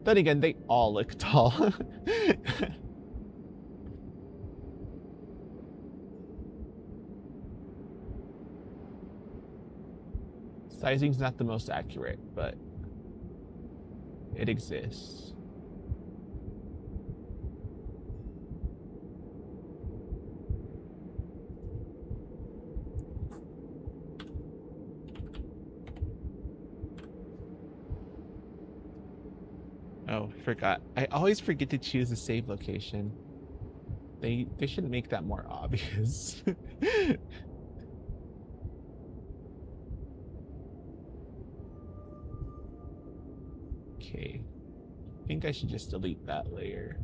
Then again, they all look tall. Sizing's not the most accurate, but it exists. Oh, forgot. I always forget to choose a save location. They should make that more obvious. Okay. I think I should just delete that layer.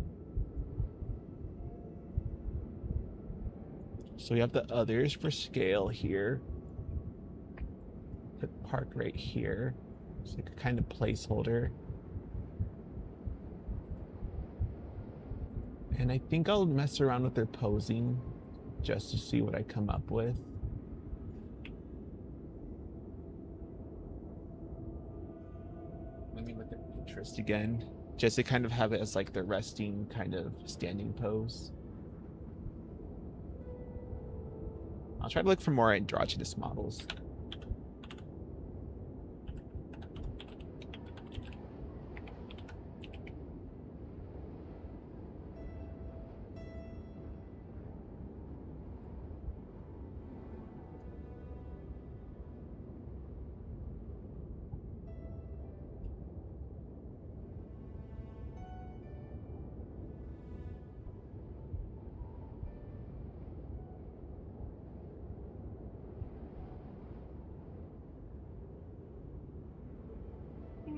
So we have the others for scale here. Put park right here. It's like a kind of placeholder. And I think I'll mess around with their posing just to see what I come up with. Let me look at Pinterest again, just to kind of have it as like the resting kind of standing pose. I'll try to look for more androgynous models.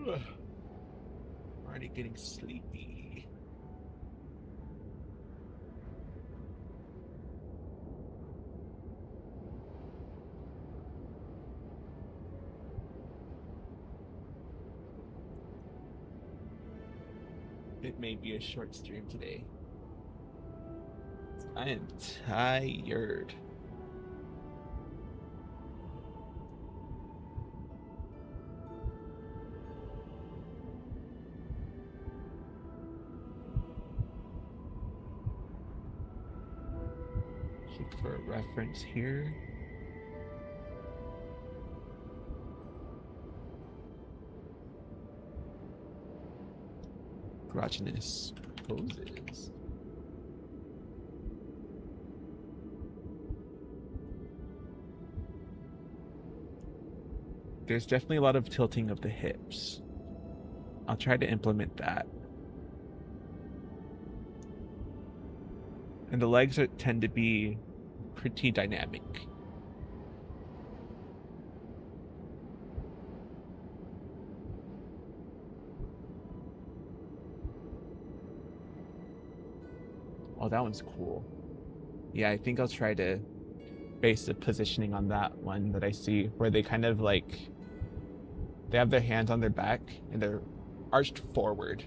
I'm already getting sleepy. It may be a short stream today. I am tired. Look for a reference here. Androgynous poses. There's definitely a lot of tilting of the hips. I'll try to implement that. And the legs tend to be pretty dynamic. Oh, that one's cool. Yeah, I think I'll try to base the positioning on that one that I see, where they kind of like, they have their hands on their back and they're arched forward.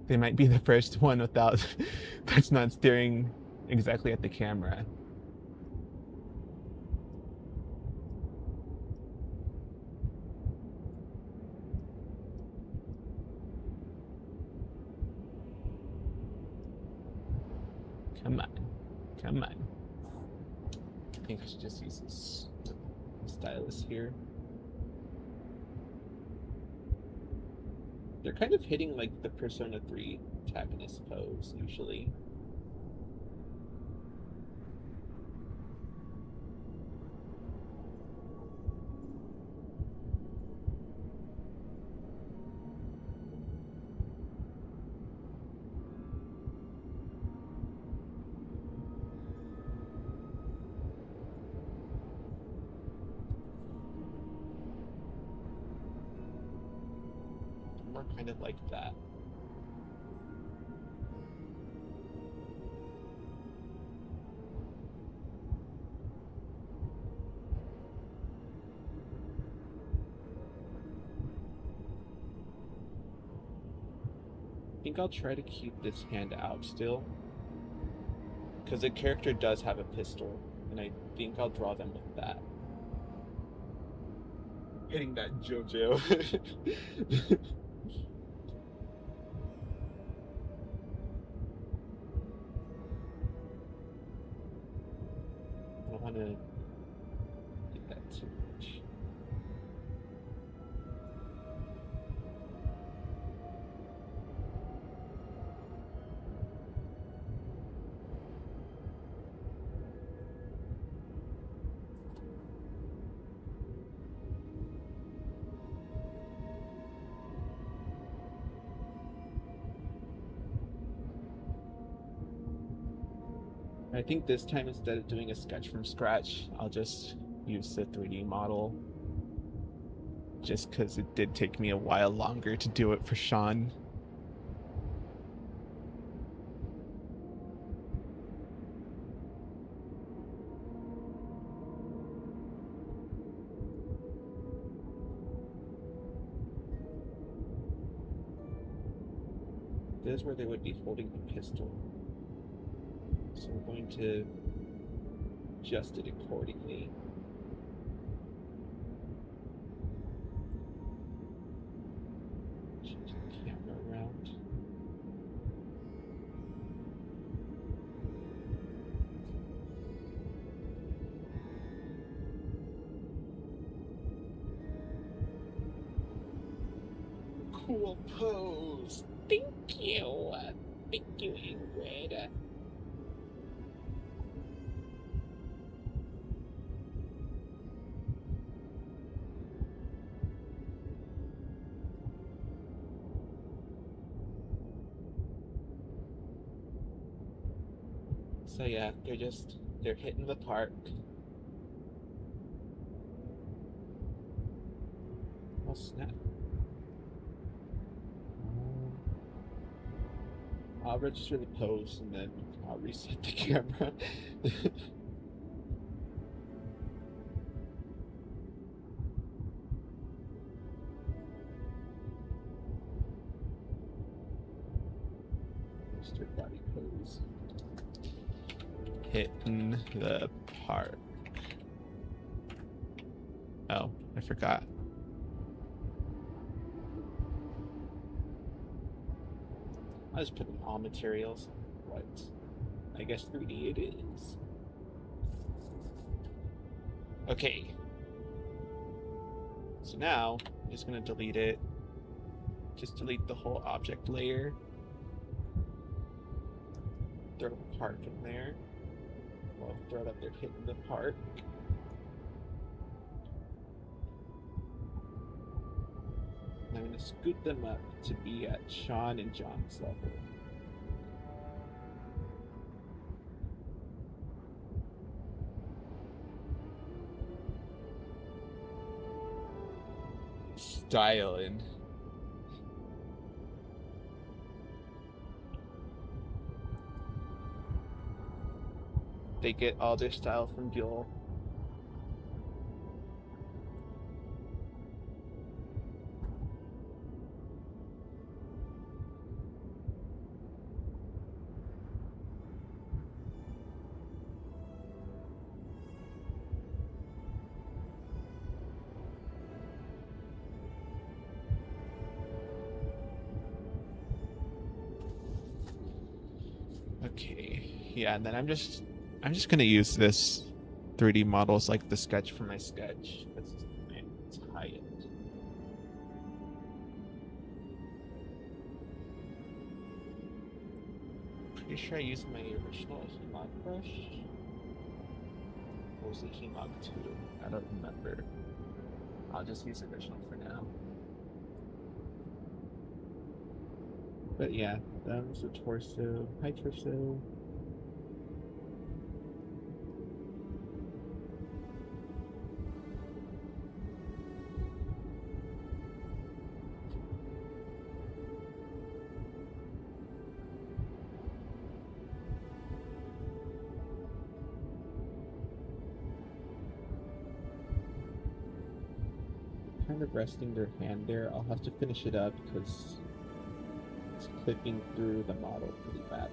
They might be the first one without, that's not steering exactly at the camera. Come on. Come on. I think I should just use this stylus here. They're kind of hitting like the Persona 3 antagonist pose usually. More kind of like that. I think I'll try to keep this hand out still. Because the character does have a pistol, and I think I'll draw them with that. Getting that JoJo. I don't want to get that too much. I think this time, instead of doing a sketch from scratch, I'll just use the 3D model. Just because it did take me a while longer to do it for Sean. This is where they would be holding the pistol. So we're going to adjust it accordingly. Change the camera around. Cool pose. Thank you. Thank you, Ingrid. So yeah, they're hitting the park. Oh snap. I'll register the pose and then I'll reset the camera. Register body pose. Hitting the park. Oh, I forgot. I just put in all materials. What? I guess 3D it is. Okay. So now, I'm just gonna delete it. Just delete the whole object layer. Throw the park in there. Well, throw it up there, hitting the park. And I'm gonna scoot them up to be at Sean and John's level. Styling. They get all their style from Gil. Okay. Yeah, and then I'm just gonna use this 3D models like the sketch for my sketch. It's high end. Pretty sure I used my original Hemog brush. Or was it Hemog 2? I don't remember. I'll just use the original for now. But yeah, that was the torso, high torso. Kind of resting their hand there. I'll have to finish it up because it's clipping through the model pretty badly.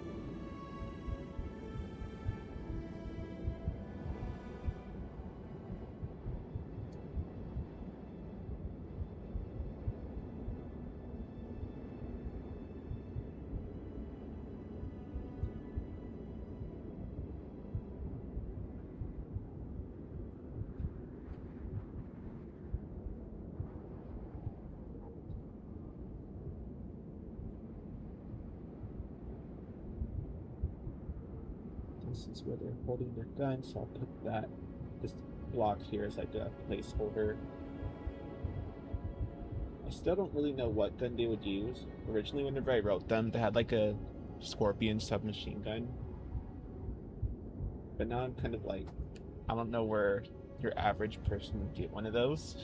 This is where they're holding their gun, so I'll put this block here as like a placeholder. I still don't really know what gun they would use. Originally, whenever I wrote them, they had like a Scorpion submachine gun. But now I'm kind of like, I don't know where your average person would get one of those.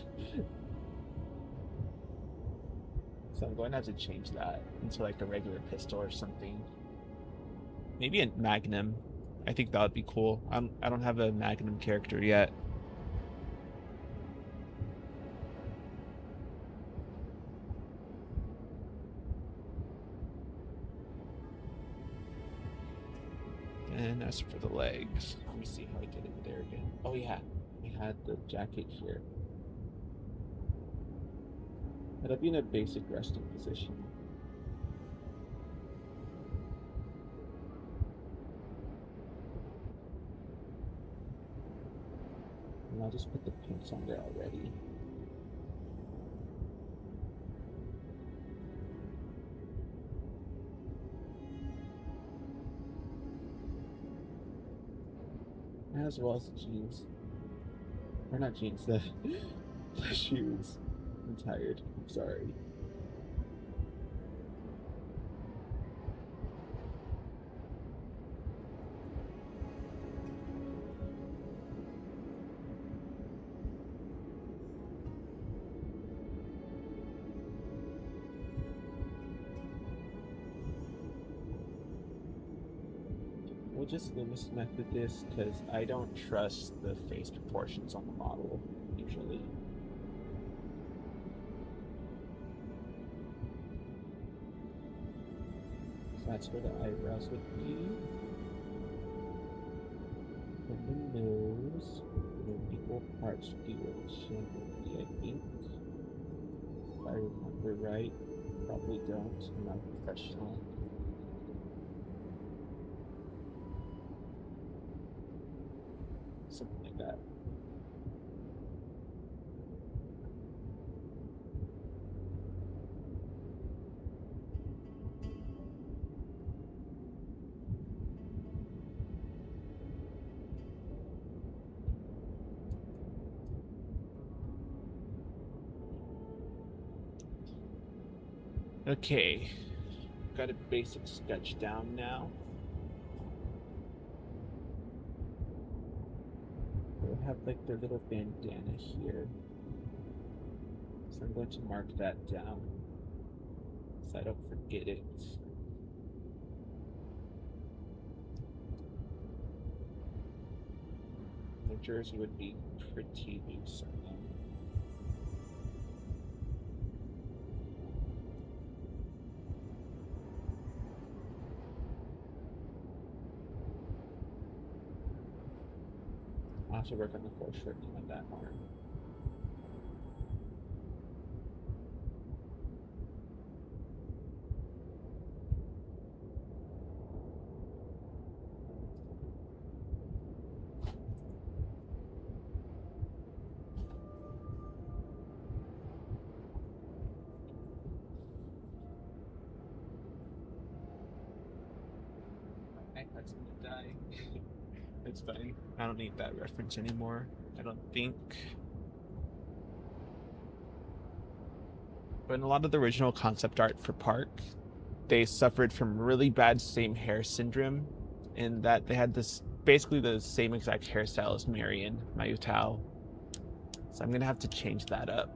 So I'm going to have to change that into like a regular pistol or something. Maybe a Magnum. I think that would be cool. I don't have a Magnum character yet. And as for the legs, let me see how I get in there again. Oh yeah, we had the jacket here. It'll be in a basic resting position. And I'll just put the pants on there already. As well as the jeans. Or not jeans, the shoes. I'm tired. I'm sorry. We'll just Loomis method this because I don't trust the face proportions on the model usually. So that's where the eyebrows would be. And the nose, equal parts would be where the chin would be, I think. If I remember right. Probably don't. I'm not a professional. Something like that. Okay, got a basic sketch down now. They'll have like their little bandana here. So I'm going to mark that down so I don't forget it. The jersey would be pretty loose on them. I'll have to work on the foreshortening on that arm. It's fine. I don't need that reference anymore. I don't think. But in a lot of the original concept art for Park, they suffered from really bad same hair syndrome, in that they had this basically the same exact hairstyle as Marion Mayutao. So I'm gonna have to change that up.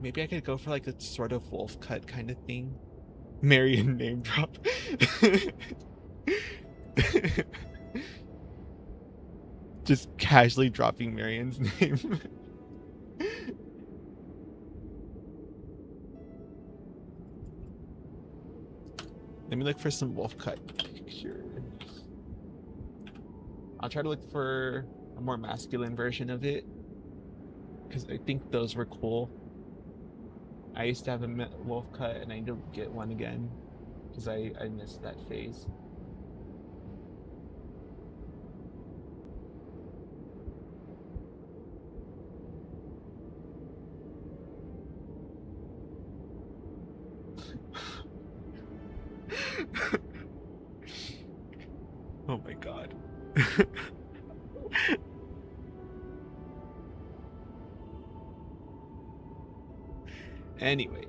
Maybe I could go for like a sort of wolf cut kind of thing. Marion name drop. Just casually dropping Marion's name. Let me look for some wolf cut pictures. I'll try to look for a more masculine version of it, because I think those were cool. I used to have a wolf cut and I don't get one again because I missed that phase. Oh my god. Anyways.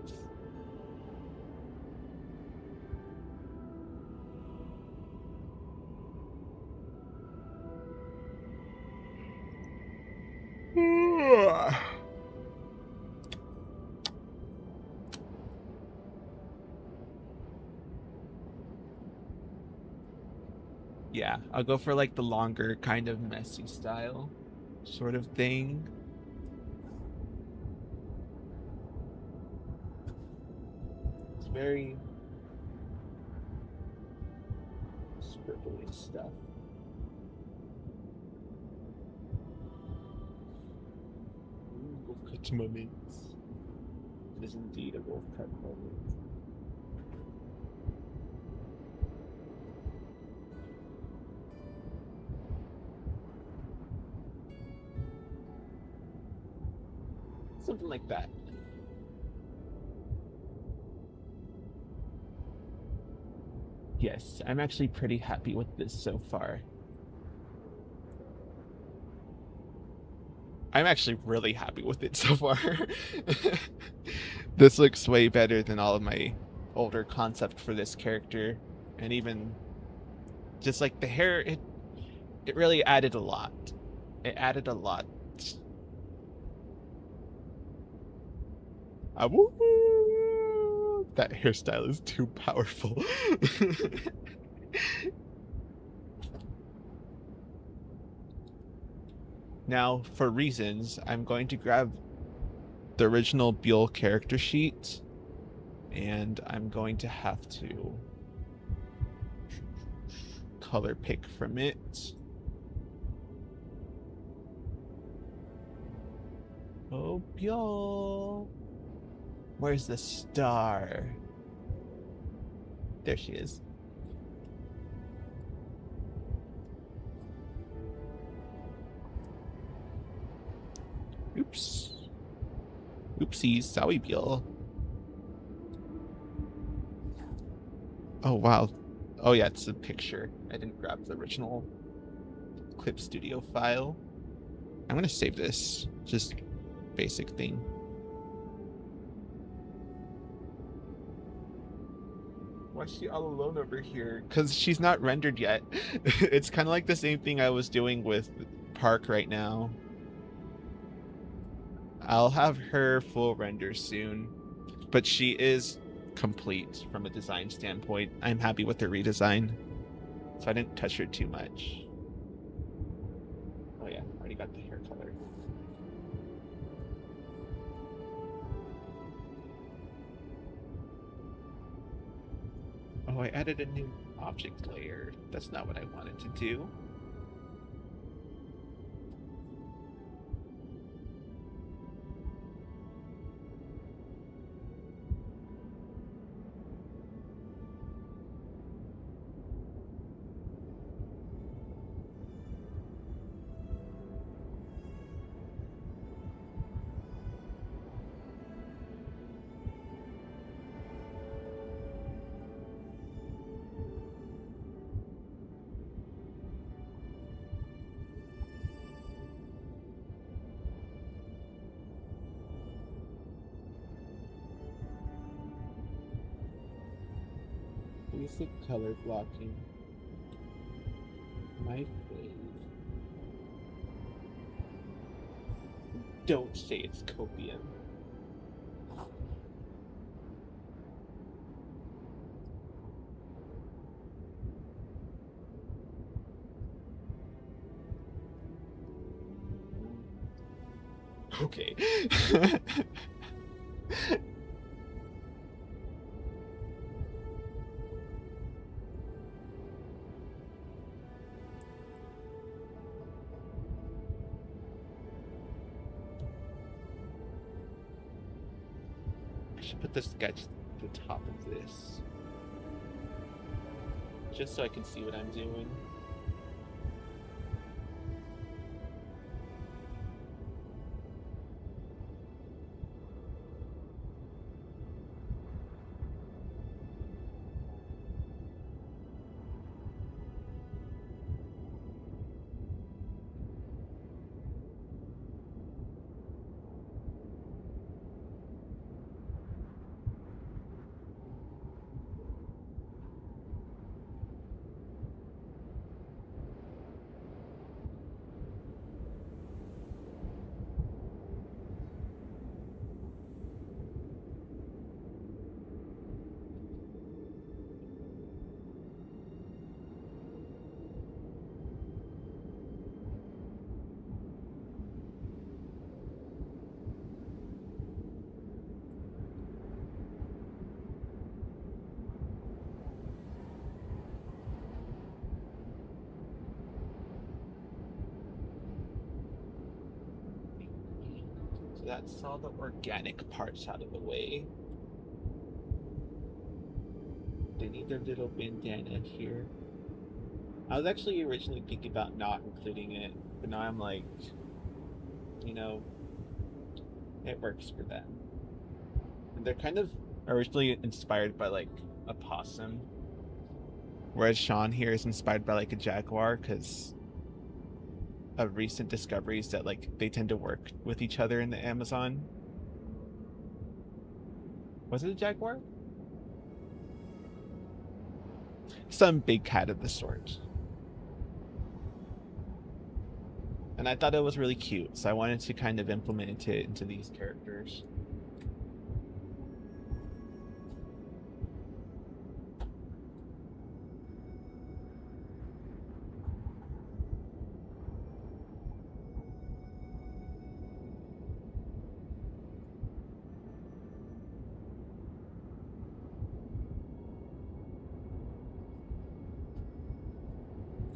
Yeah, I'll go for like the longer, kind of messy style sort of thing. It's very scribbly stuff. Wolf cut moments. It is indeed a wolf cut moment. Something like that. Yes, I'm actually pretty happy with this so far. I'm actually really happy with it so far. This looks way better than all of my older concept for this character. And even just like the hair, it really added a lot. It added a lot. That hairstyle is too powerful. Now, for reasons, I'm going to grab the original Buell character sheet, and I'm going to have to color pick from it. Oh, Buell. Where's the star? There she is. Oops. Oopsies, sorry, Buell. Oh, wow. Oh, yeah, it's a picture. I didn't grab the original Clip Studio file. I'm gonna save this. Just basic thing. Why is she all alone over here? Because she's not rendered yet. It's kind of like the same thing I was doing with Park right now. I'll have her full render soon, but she is complete from a design standpoint. I'm happy with her redesign, so I didn't touch her too much. Oh yeah, already got the hair color. Oh, I added a new object layer. That's not what I wanted to do. Basic color blocking. My fave. Don't say it's copium. Okay. I should put the sketch at the top of this. Just so I can see what I'm doing. So that's all the organic parts out of the way. They need their little bandana here. I was actually originally thinking about not including it, but now I'm like, you know, it works for them. And they're kind of originally inspired by like a possum, whereas Sean here is inspired by like a jaguar because of recent discoveries that like they tend to work with each other in the Amazon. Was it a jaguar? Some big cat of the sort. And I thought it was really cute, so I wanted to kind of implement it into these characters.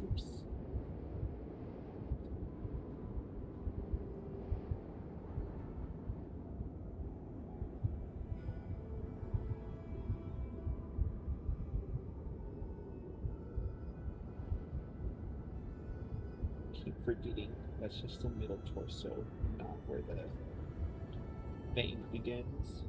Oops. Keep forgetting that's just the middle torso, not where the vein begins.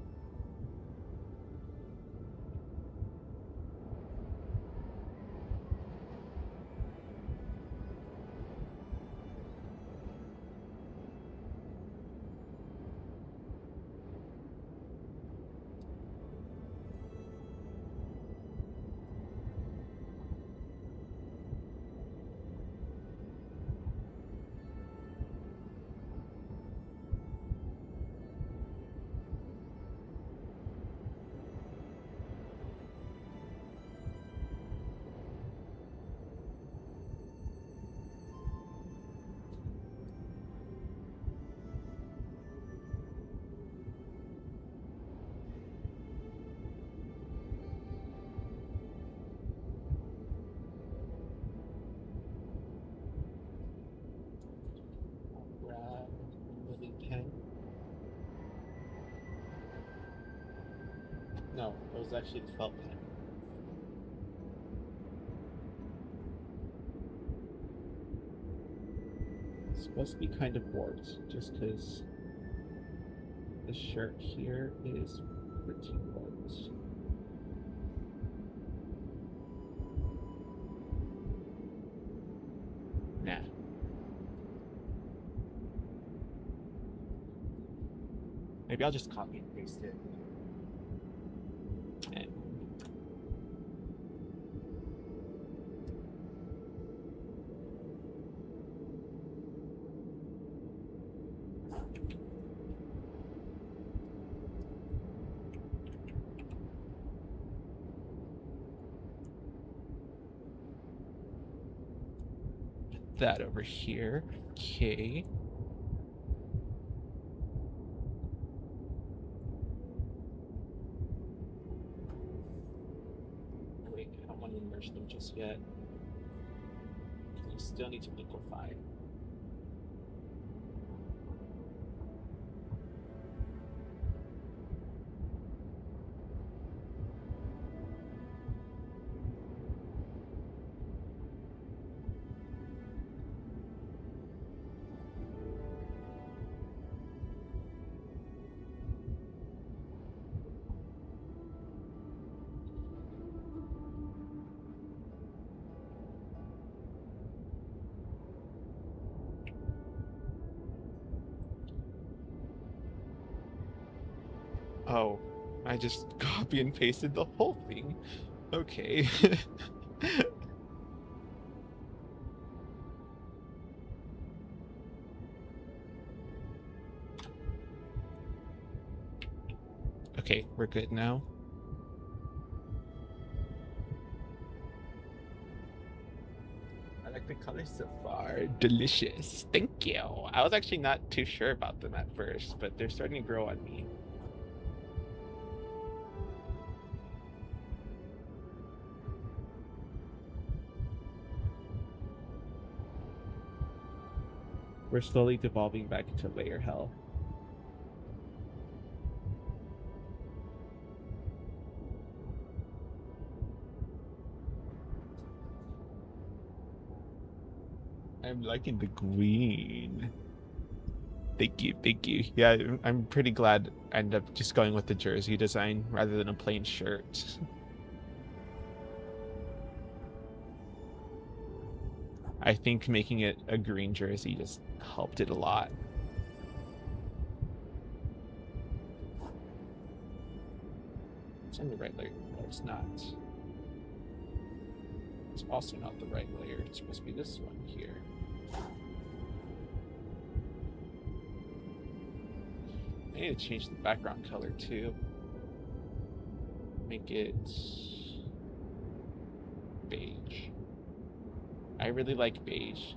Grab a moving pen. No, it was actually the felt pen. It's supposed to be kind of warped, just because the shirt here is pretty warped. Nah. Maybe I'll just copy and paste it. And That over here. Okay. Wait, I don't want to immerse them just yet. I still need to liquefy. Oh, I just copy and pasted the whole thing. Okay. Okay, we're good now. I like the colors so far. Delicious. Thank you. I was actually not too sure about them at first, but they're starting to grow on me. We're slowly devolving back into layer hell. I'm liking the green. Thank you, thank you. Yeah, I'm pretty glad I ended up just going with the jersey design rather than a plain shirt. I think making it a green jersey just helped it a lot. It's on the right layer. No, it's not. It's also not the right layer. It's supposed to be this one here. I need to change the background color too. Make it beige. I really like beige.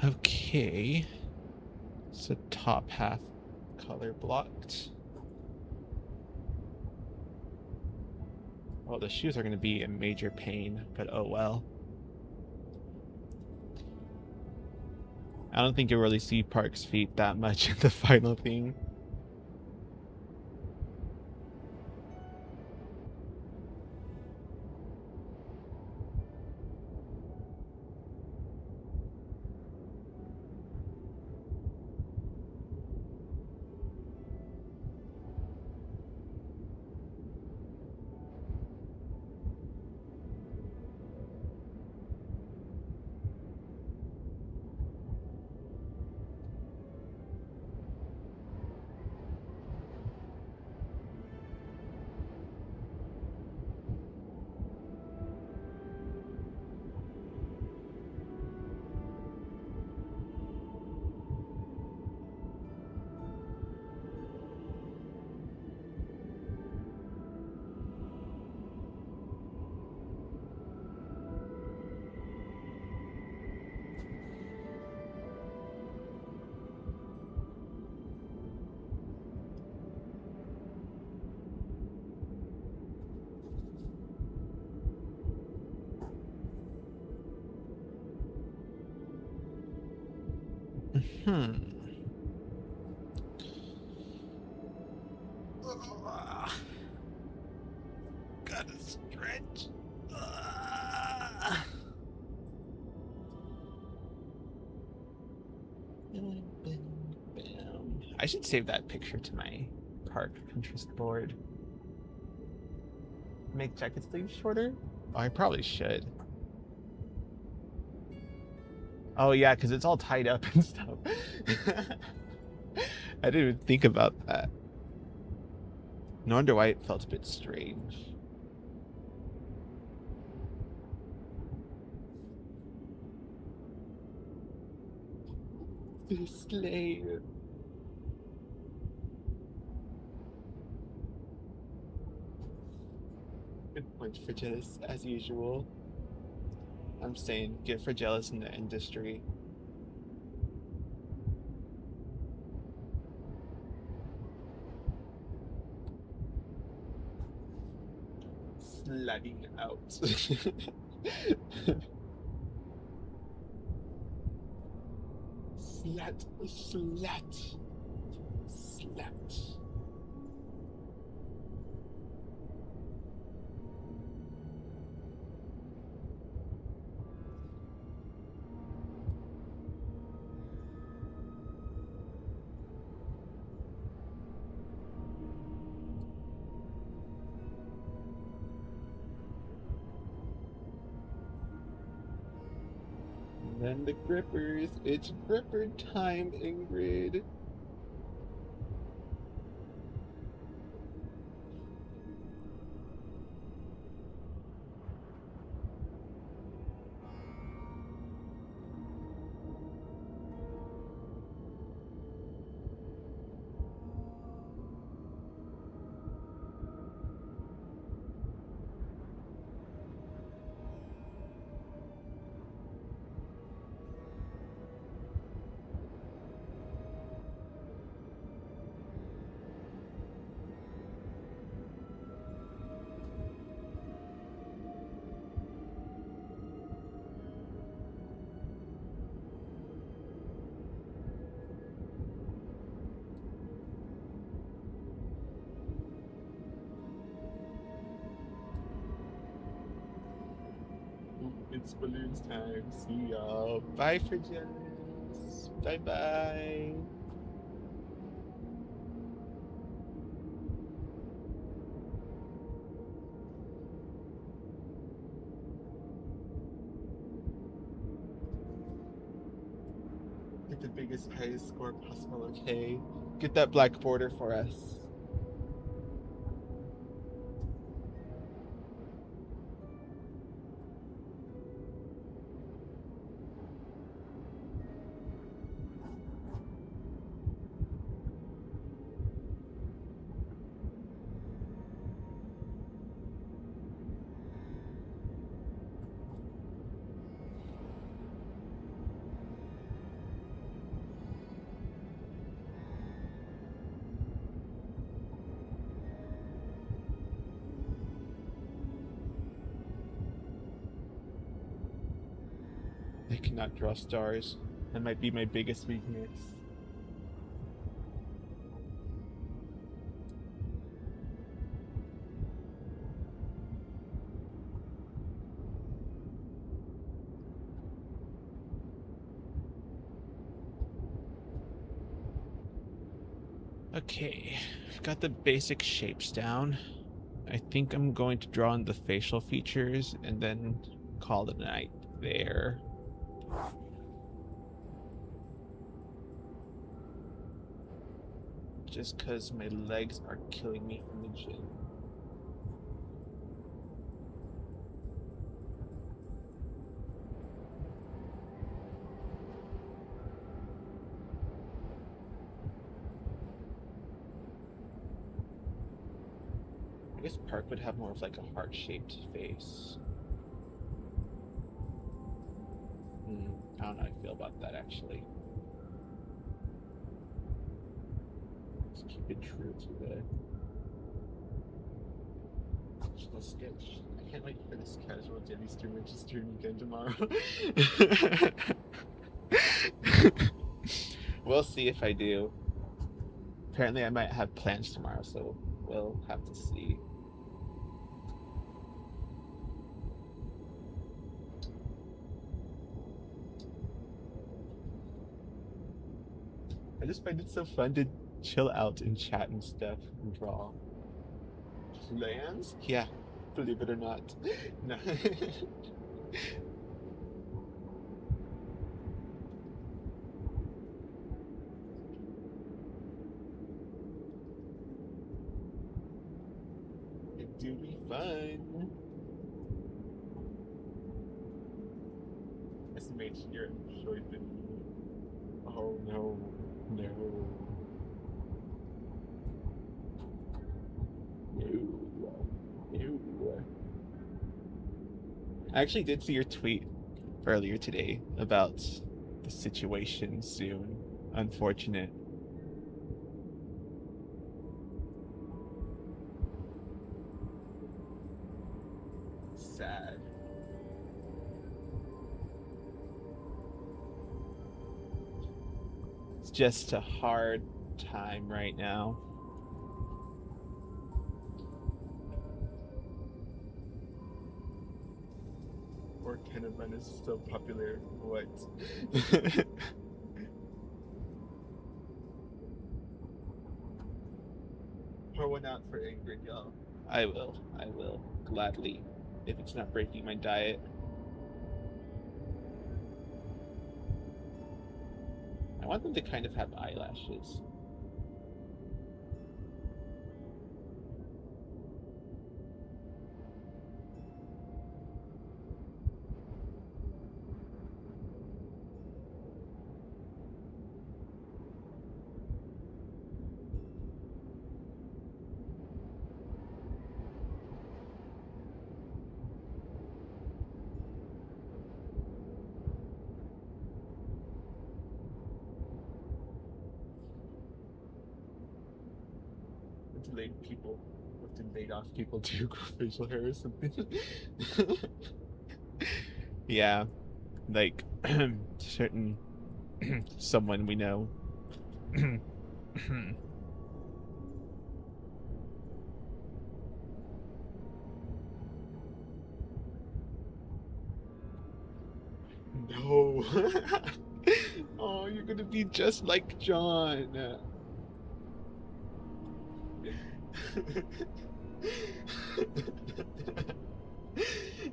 Okay. So top half color blocked. Oh, the shoes are going to be a major pain, but oh well. I don't think you'll really see Park's feet that much in the final thing. Hmm. Gotta stretch. Bam. I should save that picture to my park Pinterest board. Make jacket sleeves shorter? Oh, I probably should. Oh yeah, because it's all tied up and stuff. I didn't even think about that. No wonder why it felt a bit strange. This layer. Good point for Jealous, as usual. I'm saying, good for Jealous in the industry. Sliding out. Slut, slut, slut. And then the grippers. It's gripper time, Ingrid. It's balloons time. See y'all. Bye for Jealous. Bye bye. Get the biggest, highest score possible, okay? Get that black border for us. I cannot draw stars. That might be my biggest weakness. Okay, I've got the basic shapes down. I think I'm going to draw in the facial features and then call it a night there. Just because my legs are killing me from the gym. I guess Park would have more of like a heart-shaped face. I don't know how I feel about that actually. Just keep it true to the original sketch. I can't wait for this casual Debbie stream stream again tomorrow. We'll see if I do. Apparently, I might have plans tomorrow, so we'll have to see. I just find it so fun to chill out and chat and stuff and draw. Plans? Yeah, believe it or not. No. It do be fun. Estimate you're enjoyed the. Oh no, no, no, no. I actually did see your tweet earlier today about the situation soon. Unfortunate. Sad. It's just a hard time right now. Or Kenneman is so popular. What? Pour one out for Ingrid, y'all. I will. I will. Gladly. If it's not breaking my diet. I want them to kind of have eyelashes. Delayed people with delayed off people do grow facial hair or something. Yeah, like certain someone we know. No. Oh, you're gonna be just like John.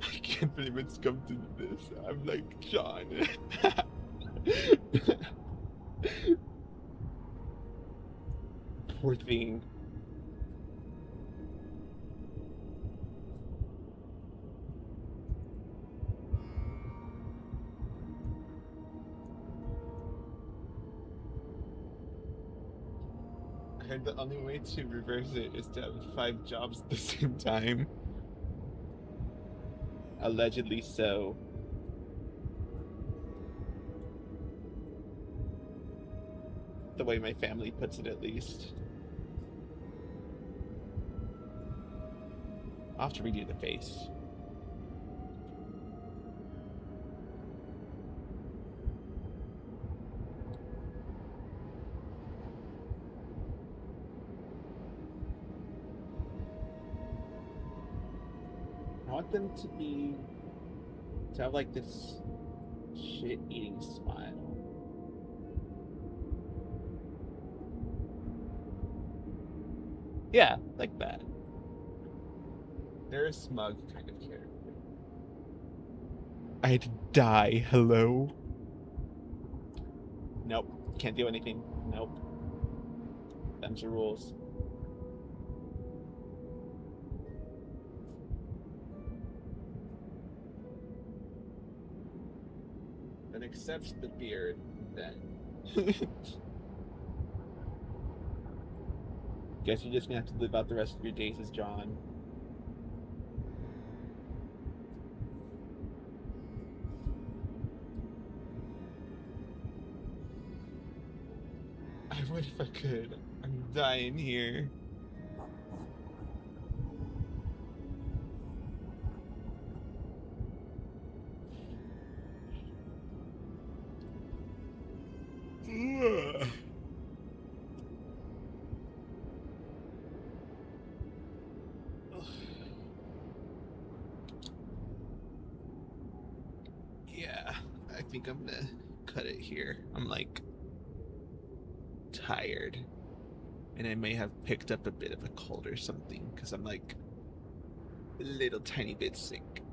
I can't believe it's come to this. I'm like John. Poor thing. I heard the only way to reverse it is to have 5 jobs at the same time. Allegedly so. The way my family puts it, at least. I'll have to redo the face. I want them to have like this shit-eating smile. Yeah, like that. They're a smug kind of character. I'd die. Hello? Nope. Can't do anything. Nope. Them's the rules. That accepts the beard, then. Guess you're just gonna have to live out the rest of your days as John. I would if I could. I'm dying here. Ugh. think I'm gonna cut it here. I'm like tired, and I may have picked up a bit of a cold or something because I'm like a little tiny bit sick.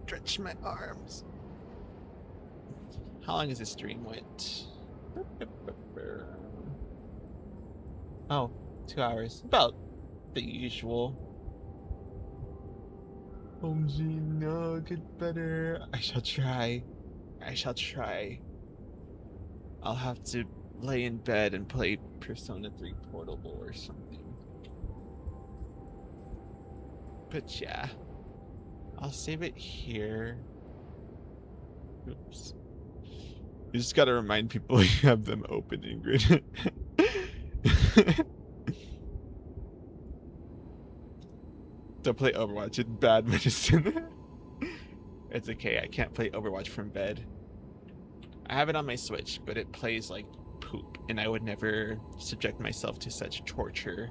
Stretch my arms. How long has this stream went? Oh, 2 hours. About the usual. OMG, no, get better. I shall try. I shall try. I'll have to lay in bed and play Persona 3 Portable or something. But yeah, I'll save it here. Oops. You just gotta remind people you have them open, Ingrid. Don't play Overwatch, it's bad medicine. It's okay, I can't play Overwatch from bed. I have it on my Switch, but it plays like poop, and I would never subject myself to such torture.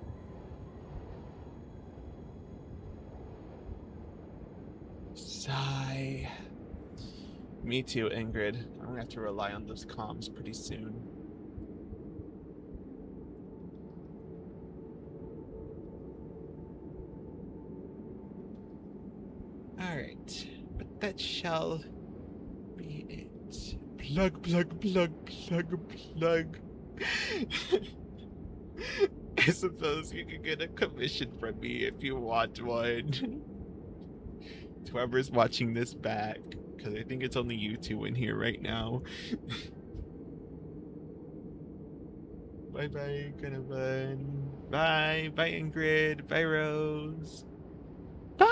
Sigh. Me too, Ingrid. I'm gonna have to rely on those comms pretty soon. Alright, but that shall be it. Plug, plug, plug, plug, plug. I suppose you can get a commission from me if you want one. Whoever's watching this back, because I think it's only you two in here right now. Bye bye, Canavan. Bye. Bye, Ingrid. Bye, Rose. Bye.